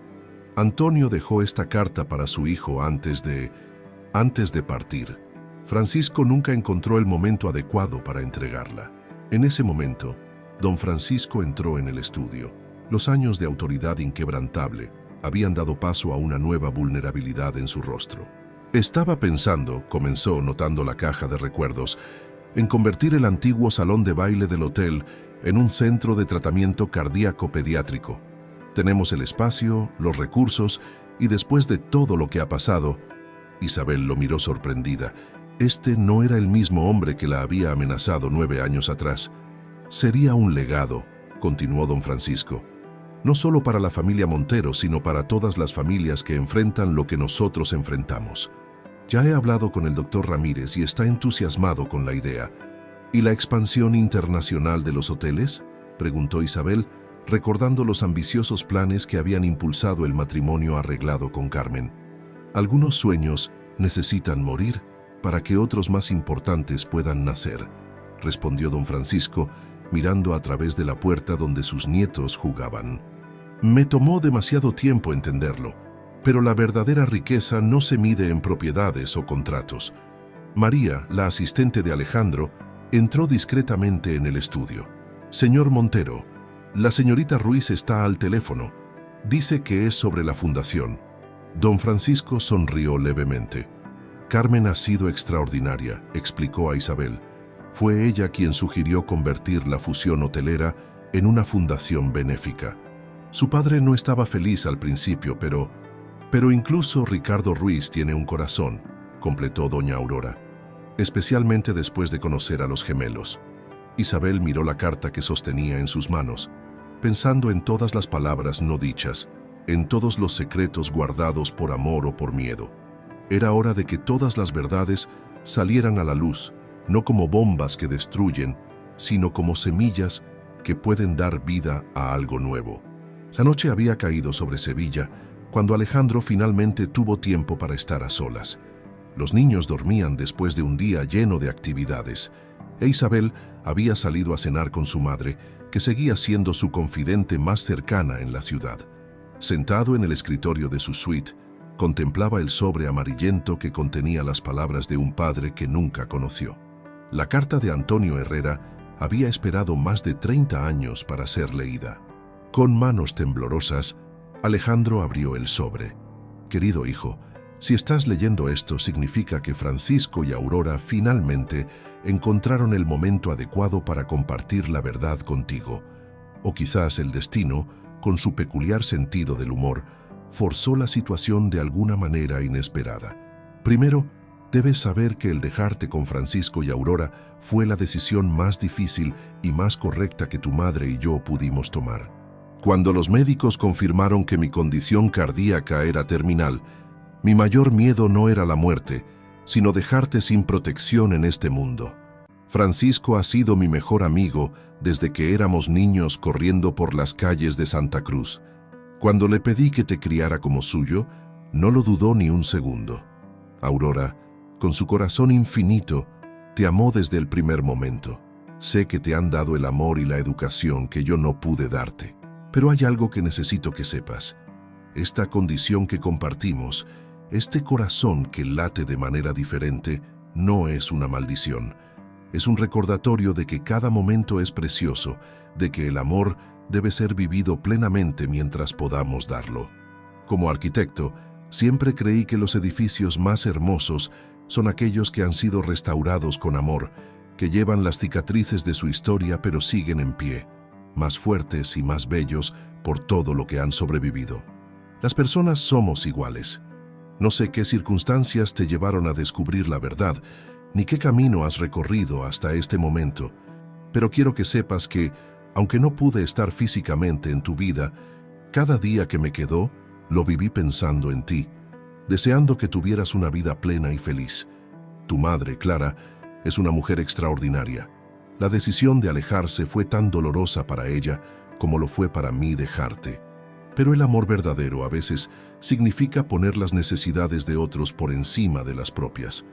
Antonio dejó esta carta para su hijo antes de partir. Francisco nunca encontró el momento adecuado para entregarla. En ese momento, don Francisco entró en el estudio. Los años de autoridad inquebrantable habían dado paso a una nueva vulnerabilidad en su rostro. Estaba pensando, comenzó notando la caja de recuerdos, en convertir el antiguo salón de baile del hotel en un centro de tratamiento cardíaco pediátrico. Tenemos el espacio, los recursos, y después de todo lo que ha pasado, Isabel lo miró sorprendida. Este no era el mismo hombre que la había amenazado 9 años atrás. Sería un legado, continuó don Francisco, no solo para la familia Montero, sino para todas las familias que enfrentan lo que nosotros enfrentamos. Ya he hablado con el doctor Ramírez y está entusiasmado con la idea. ¿Y la expansión internacional de los hoteles?, preguntó Isabel, recordando los ambiciosos planes que habían impulsado el matrimonio arreglado con Carmen. Algunos sueños necesitan morir para que otros más importantes puedan nacer, respondió don Francisco, mirando a través de la puerta donde sus nietos jugaban. Me tomó demasiado tiempo entenderlo, pero la verdadera riqueza no se mide en propiedades o contratos. María, la asistente de Alejandro, entró discretamente en el estudio. Señor Montero, la señorita Ruiz está al teléfono. Dice que es sobre la fundación. Don Francisco sonrió levemente. Carmen ha sido extraordinaria, explicó a Isabel. Fue ella quien sugirió convertir la fusión hotelera en una fundación benéfica. Su padre no estaba feliz al principio, pero incluso Ricardo Ruiz tiene un corazón, completó doña Aurora, especialmente después de conocer a los gemelos. Isabel miró la carta que sostenía en sus manos, pensando en todas las palabras no dichas, en todos los secretos guardados por amor o por miedo. Era hora de que todas las verdades salieran a la luz, no como bombas que destruyen, sino como semillas que pueden dar vida a algo nuevo. La noche había caído sobre Sevilla cuando Alejandro finalmente tuvo tiempo para estar a solas. Los niños dormían después de un día lleno de actividades, e Isabel había salido a cenar con su madre, que seguía siendo su confidente más cercana en la ciudad. Sentado en el escritorio de su suite, contemplaba el sobre amarillento que contenía las palabras de un padre que nunca conoció. La carta de Antonio Herrera había esperado más de 30 años para ser leída. Con manos temblorosas, Alejandro abrió el sobre. Querido hijo, si estás leyendo esto significa que Francisco y Aurora finalmente encontraron el momento adecuado para compartir la verdad contigo. O quizás el destino, con su peculiar sentido del humor, forzó la situación de alguna manera inesperada. Primero, debes saber que el dejarte con Francisco y Aurora fue la decisión más difícil y más correcta que tu madre y yo pudimos tomar. Cuando los médicos confirmaron que mi condición cardíaca era terminal, mi mayor miedo no era la muerte, sino dejarte sin protección en este mundo. Francisco ha sido mi mejor amigo desde que éramos niños corriendo por las calles de Santa Cruz. Cuando le pedí que te criara como suyo, no lo dudó ni un segundo. Aurora, con su corazón infinito, te amó desde el primer momento. Sé que te han dado el amor y la educación que yo no pude darte. Pero hay algo que necesito que sepas. Esta condición que compartimos, este corazón que late de manera diferente, no es una maldición. Es un recordatorio de que cada momento es precioso, de que el amor debe ser vivido plenamente mientras podamos darlo. Como arquitecto, siempre creí que los edificios más hermosos son aquellos que han sido restaurados con amor, que llevan las cicatrices de su historia pero siguen en pie, más fuertes y más bellos por todo lo que han sobrevivido. Las personas somos iguales. No sé qué circunstancias te llevaron a descubrir la verdad, ni qué camino has recorrido hasta este momento, pero quiero que sepas que, aunque no pude estar físicamente en tu vida, cada día que me quedó, lo viví pensando en ti, deseando que tuvieras una vida plena y feliz. Tu madre, Clara, es una mujer extraordinaria. La decisión de alejarse fue tan dolorosa para ella como lo fue para mí dejarte. Pero el amor verdadero a veces significa poner las necesidades de otros por encima de las propias.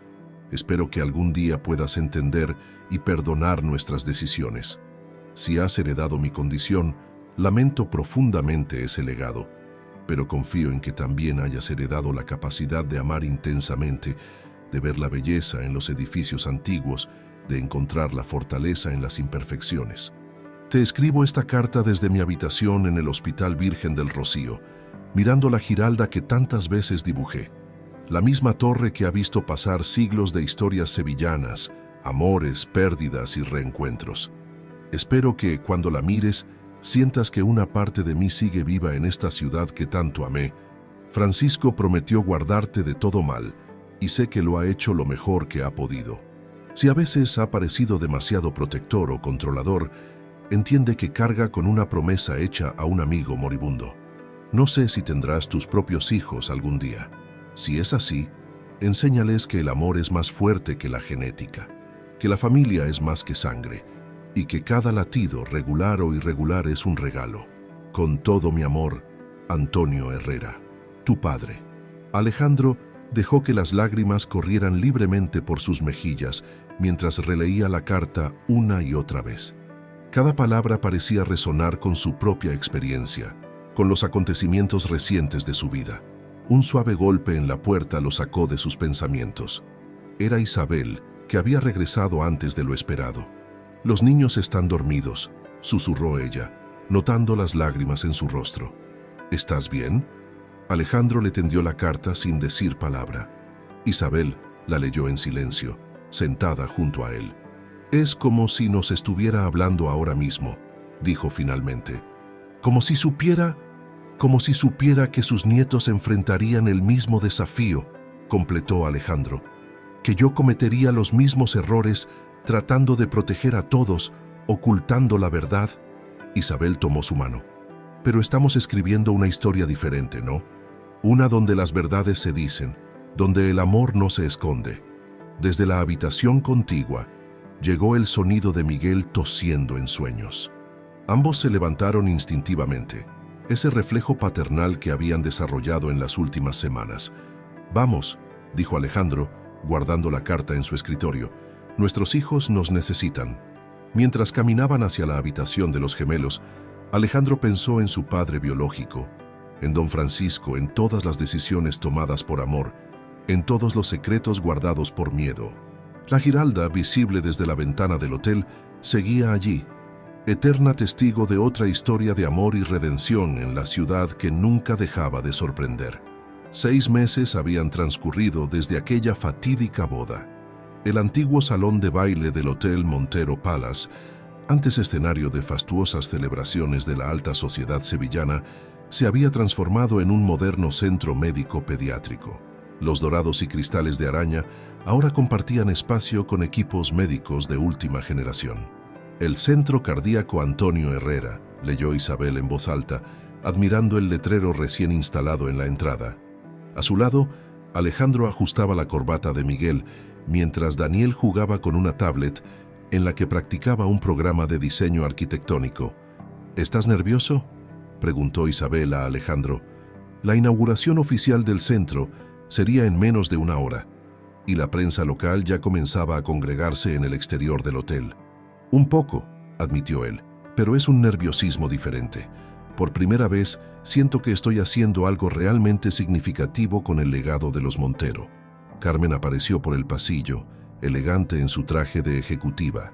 Espero que algún día puedas entender y perdonar nuestras decisiones. Si has heredado mi condición, lamento profundamente ese legado, pero confío en que también hayas heredado la capacidad de amar intensamente, de ver la belleza en los edificios antiguos, de encontrar la fortaleza en las imperfecciones. Te escribo esta carta desde mi habitación en el Hospital Virgen del Rocío, mirando la Giralda que tantas veces dibujé, la misma torre que ha visto pasar siglos de historias sevillanas, amores, pérdidas y reencuentros. Espero que, cuando la mires, sientas que una parte de mí sigue viva en esta ciudad que tanto amé. Francisco prometió guardarte de todo mal, y sé que lo ha hecho lo mejor que ha podido. Si a veces ha parecido demasiado protector o controlador, entiende que carga con una promesa hecha a un amigo moribundo. No sé si tendrás tus propios hijos algún día. Si es así, enséñales que el amor es más fuerte que la genética, que la familia es más que sangre, y que cada latido, regular o irregular, es un regalo. Con todo mi amor, Antonio Herrera, tu padre. Alejandro dejó que las lágrimas corrieran libremente por sus mejillas mientras releía la carta una y otra vez. Cada palabra parecía resonar con su propia experiencia, con los acontecimientos recientes de su vida. Un suave golpe en la puerta lo sacó de sus pensamientos. Era Isabel, que había regresado antes de lo esperado. «Los niños están dormidos», susurró ella, notando las lágrimas en su rostro. «¿Estás bien?». Alejandro le tendió la carta sin decir palabra. Isabel la leyó en silencio, sentada junto a él. «Es como si nos estuviera hablando ahora mismo», dijo finalmente. Como si supiera que sus nietos enfrentarían el mismo desafío», completó Alejandro. «Que yo cometería los mismos errores tratando de proteger a todos, ocultando la verdad». Isabel tomó su mano. «Pero estamos escribiendo una historia diferente, ¿no? Una donde las verdades se dicen, donde el amor no se esconde». Desde la habitación contigua llegó el sonido de Miguel tosiendo en sueños. Ambos se levantaron instintivamente, ese reflejo paternal que habían desarrollado en las últimas semanas. «Vamos», dijo Alejandro, guardando la carta en su escritorio. «Nuestros hijos nos necesitan». Mientras caminaban hacia la habitación de los gemelos, Alejandro pensó en su padre biológico, en don Francisco, en todas las decisiones tomadas por amor, en todos los secretos guardados por miedo. La Giralda, visible desde la ventana del hotel, seguía allí, eterna testigo de otra historia de amor y redención en la ciudad que nunca dejaba de sorprender. 6 meses habían transcurrido desde aquella fatídica boda. El antiguo salón de baile del Hotel Montero Palace antes escenario de fastuosas celebraciones de la alta sociedad sevillana, se había transformado en un moderno centro médico pediátrico. Los dorados y cristales de araña ahora compartían espacio con equipos médicos de última generación. El Centro Cardíaco Antonio Herrera, leyó Isabel en voz alta, admirando el letrero recién instalado en la entrada. A su lado, Alejandro ajustaba la corbata de Miguel, mientras Daniel jugaba con una tablet en la que practicaba un programa de diseño arquitectónico. ¿Estás nervioso?, preguntó Isabel a Alejandro. La inauguración oficial del centro sería en menos de una hora, y la prensa local ya comenzaba a congregarse en el exterior del hotel. Un poco, admitió él, pero es un nerviosismo diferente. Por primera vez, siento que estoy haciendo algo realmente significativo con el legado de los Montero. Carmen apareció por el pasillo, elegante en su traje de ejecutiva.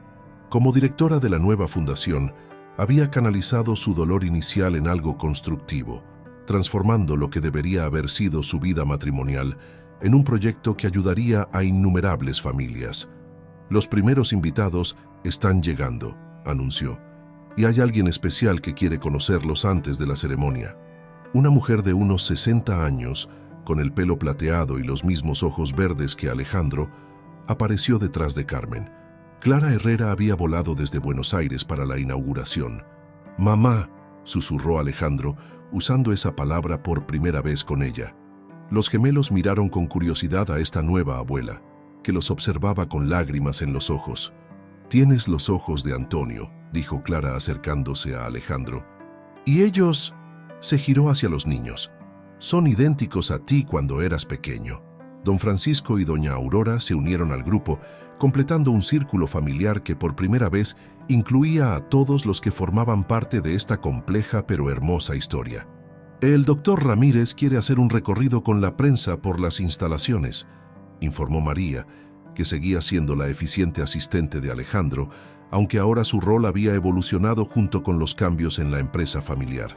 Como directora de la nueva fundación, había canalizado su dolor inicial en algo constructivo, transformando lo que debería haber sido su vida matrimonial en un proyecto que ayudaría a innumerables familias. Los primeros invitados están llegando, anunció, y hay alguien especial que quiere conocerlos antes de la ceremonia. Una mujer de unos 60 años, con el pelo plateado y los mismos ojos verdes que Alejandro, apareció detrás de Carmen. Clara Herrera había volado desde Buenos Aires para la inauguración. «Mamá», susurró Alejandro, usando esa palabra por primera vez con ella. Los gemelos miraron con curiosidad a esta nueva abuela, que los observaba con lágrimas en los ojos. «Tienes los ojos de Antonio», dijo Clara acercándose a Alejandro. «Y ellos…», se giró hacia los niños. «Son idénticos a ti cuando eras pequeño». Don Francisco y doña Aurora se unieron al grupo, completando un círculo familiar que por primera vez incluía a todos los que formaban parte de esta compleja pero hermosa historia. «El doctor Ramírez quiere hacer un recorrido con la prensa por las instalaciones», informó María, que seguía siendo la eficiente asistente de Alejandro, aunque ahora su rol había evolucionado junto con los cambios en la empresa familiar.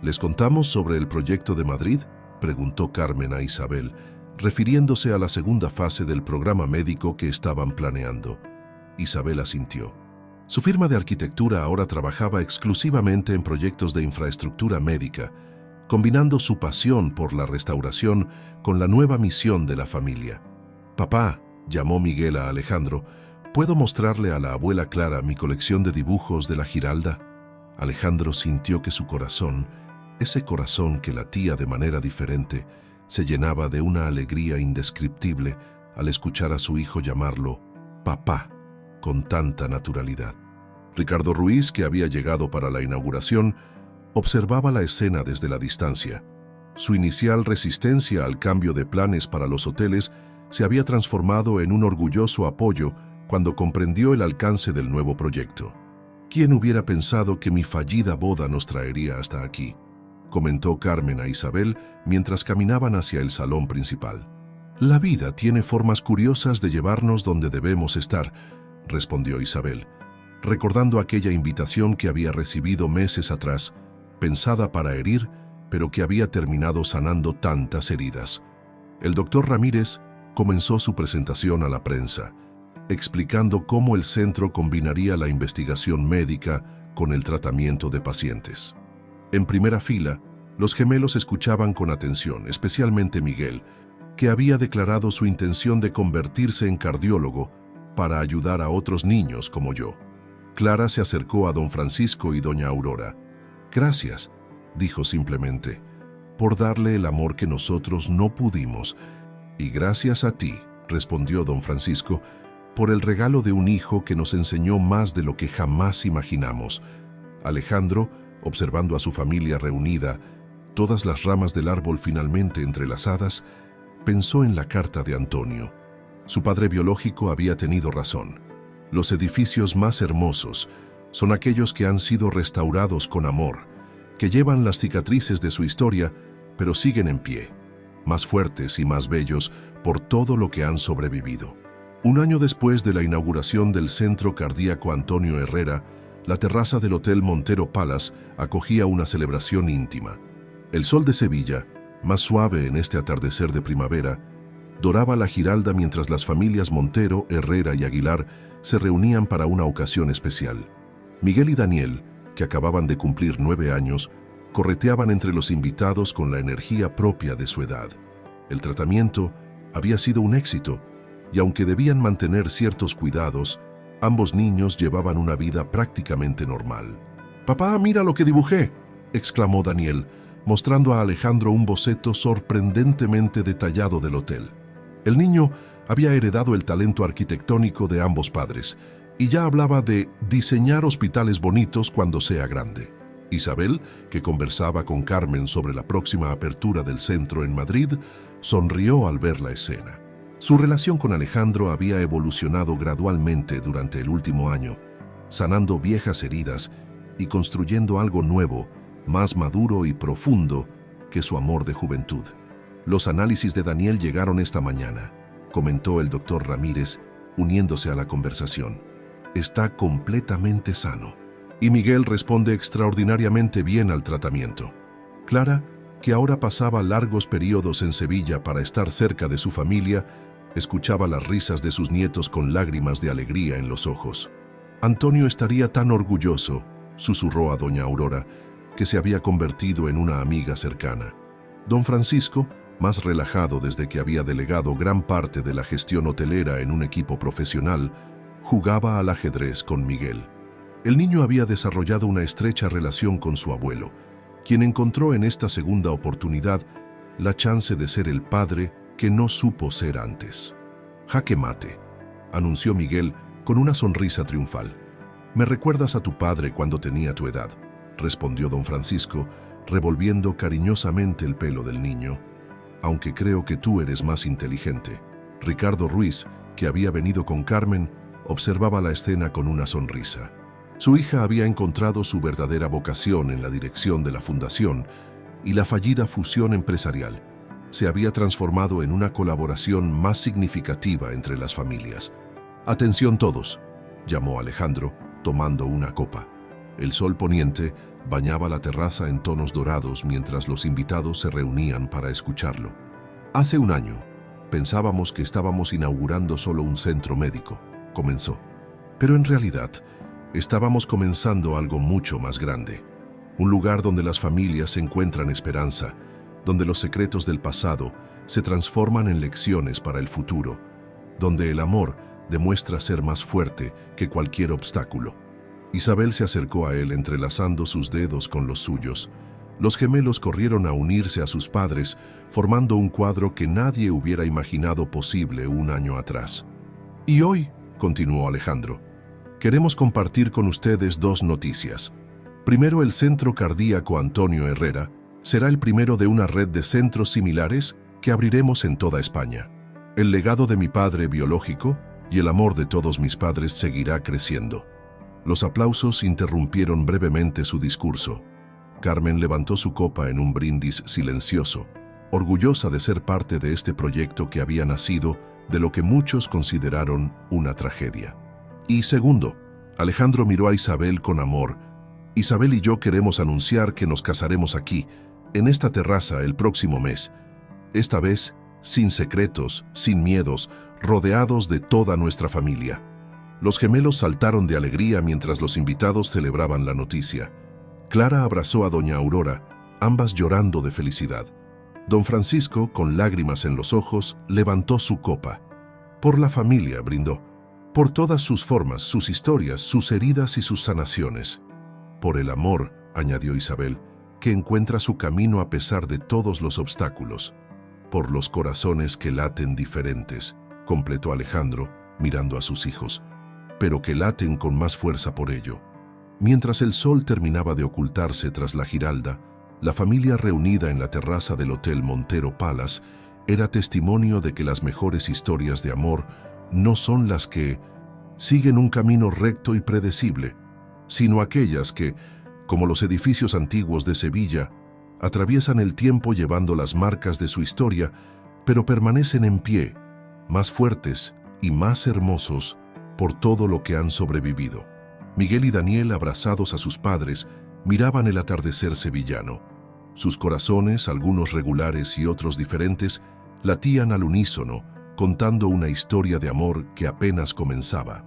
«¿Les contamos sobre el proyecto de Madrid?», preguntó Carmen a Isabel, refiriéndose a la segunda fase del programa médico que estaban planeando. Isabel asintió. Su firma de arquitectura ahora trabajaba exclusivamente en proyectos de infraestructura médica, combinando su pasión por la restauración con la nueva misión de la familia. «Papá», llamó Miguel a Alejandro, «¿puedo mostrarle a la abuela Clara mi colección de dibujos de la Giralda?». Alejandro sintió que su corazón, ese corazón que latía de manera diferente, se llenaba de una alegría indescriptible al escuchar a su hijo llamarlo «papá» con tanta naturalidad. Ricardo Ruiz, que había llegado para la inauguración, observaba la escena desde la distancia. Su inicial resistencia al cambio de planes para los hoteles se había transformado en un orgulloso apoyo cuando comprendió el alcance del nuevo proyecto. «¿Quién hubiera pensado que mi fallida boda nos traería hasta aquí?», comentó Carmen a Isabel mientras caminaban hacia el salón principal. «La vida tiene formas curiosas de llevarnos donde debemos estar», respondió Isabel, recordando aquella invitación que había recibido meses atrás, pensada para herir, pero que había terminado sanando tantas heridas. El doctor Ramírez comenzó su presentación a la prensa, explicando cómo el centro combinaría la investigación médica con el tratamiento de pacientes. En primera fila, los gemelos escuchaban con atención, especialmente Miguel, que había declarado su intención de convertirse en cardiólogo para ayudar a otros niños como yo. Clara se acercó a don Francisco y doña Aurora. «Gracias», dijo simplemente, «por darle el amor que nosotros no pudimos. Y gracias a ti», respondió don Francisco, «por el regalo de un hijo que nos enseñó más de lo que jamás imaginamos». Alejandro, observando a su familia reunida, todas las ramas del árbol finalmente entrelazadas, pensó en la carta de Antonio. Su padre biológico había tenido razón. Los edificios más hermosos son aquellos que han sido restaurados con amor, que llevan las cicatrices de su historia, pero siguen en pie, más fuertes y más bellos por todo lo que han sobrevivido. Un año después de la inauguración del Centro Cardíaco Antonio Herrera, la terraza del Hotel Montero Palace acogía una celebración íntima. El sol de Sevilla, más suave en este atardecer de primavera, doraba la Giralda mientras las familias Montero, Herrera y Aguilar se reunían para una ocasión especial. Miguel y Daniel, que acababan de cumplir 9 años, correteaban entre los invitados con la energía propia de su edad. El tratamiento había sido un éxito, y aunque debían mantener ciertos cuidados, ambos niños llevaban una vida prácticamente normal. «Papá, mira lo que dibujé», exclamó Daniel, mostrando a Alejandro un boceto sorprendentemente detallado del hotel. El niño había heredado el talento arquitectónico de ambos padres y ya hablaba de diseñar hospitales bonitos cuando sea grande. Isabel, que conversaba con Carmen sobre la próxima apertura del centro en Madrid, sonrió al ver la escena. Su relación con Alejandro había evolucionado gradualmente durante el último año, sanando viejas heridas y construyendo algo nuevo, más maduro y profundo que su amor de juventud. «Los análisis de Daniel llegaron esta mañana», comentó el doctor Ramírez, uniéndose a la conversación. «Está completamente sano». Y Miguel responde extraordinariamente bien al tratamiento. Clara, que ahora pasaba largos periodos en Sevilla para estar cerca de su familia, escuchaba las risas de sus nietos con lágrimas de alegría en los ojos. «Antonio estaría tan orgulloso», susurró a doña Aurora, que se había convertido en una amiga cercana. Don Francisco, más relajado desde que había delegado gran parte de la gestión hotelera en un equipo profesional, jugaba al ajedrez con Miguel. El niño había desarrollado una estrecha relación con su abuelo, quien encontró en esta segunda oportunidad la chance de ser el padre que no supo ser antes. «Jaque mate», anunció Miguel con una sonrisa triunfal. «Me recuerdas a tu padre cuando tenía tu edad», respondió don Francisco, revolviendo cariñosamente el pelo del niño. «Aunque creo que tú eres más inteligente». Ricardo Ruiz, que había venido con Carmen, observaba la escena con una sonrisa. Su hija había encontrado su verdadera vocación en la dirección de la fundación y la fallida fusión empresarial se había transformado en una colaboración más significativa entre las familias. «Atención todos», llamó Alejandro, tomando una copa. El sol poniente bañaba la terraza en tonos dorados mientras los invitados se reunían para escucharlo. «Hace un año, pensábamos que estábamos inaugurando solo un centro médico», comenzó. «Pero en realidad, estábamos comenzando algo mucho más grande. Un lugar donde las familias encuentran esperanza, donde los secretos del pasado se transforman en lecciones para el futuro, donde el amor demuestra ser más fuerte que cualquier obstáculo». Isabel se acercó a él entrelazando sus dedos con los suyos. Los gemelos corrieron a unirse a sus padres, formando un cuadro que nadie hubiera imaginado posible un año atrás. «Y hoy», continuó Alejandro, «queremos compartir con ustedes 2 noticias. Primero, el Centro Cardíaco Antonio Herrera será el primero de una red de centros similares que abriremos en toda España. El legado de mi padre biológico y el amor de todos mis padres seguirá creciendo». Los aplausos interrumpieron brevemente su discurso. Carmen levantó su copa en un brindis silencioso, orgullosa de ser parte de este proyecto que había nacido de lo que muchos consideraron una tragedia. Y segundo, Alejandro miró a Isabel con amor. «Isabel y yo queremos anunciar que nos casaremos aquí, en esta terraza, el próximo mes. Esta vez, sin secretos, sin miedos, rodeados de toda nuestra familia». Los gemelos saltaron de alegría mientras los invitados celebraban la noticia. Clara abrazó a doña Aurora, ambas llorando de felicidad. Don Francisco, con lágrimas en los ojos, levantó su copa. Por la familia, brindó. Por todas sus formas, sus historias, sus heridas y sus sanaciones. Por el amor, añadió Isabel, que encuentra su camino a pesar de todos los obstáculos. Por los corazones que laten diferentes, completó Alejandro, mirando a sus hijos, pero que laten con más fuerza por ello. Mientras el sol terminaba de ocultarse tras la Giralda, la familia reunida en la terraza del Hotel Montero Palace era testimonio de que las mejores historias de amor no son las que siguen un camino recto y predecible, sino aquellas que, como los edificios antiguos de Sevilla, atraviesan el tiempo llevando las marcas de su historia, pero permanecen en pie, más fuertes y más hermosos por todo lo que han sobrevivido. Miguel y Daniel, abrazados a sus padres, miraban el atardecer sevillano. Sus corazones, algunos regulares y otros diferentes, latían al unísono, contando una historia de amor que apenas comenzaba.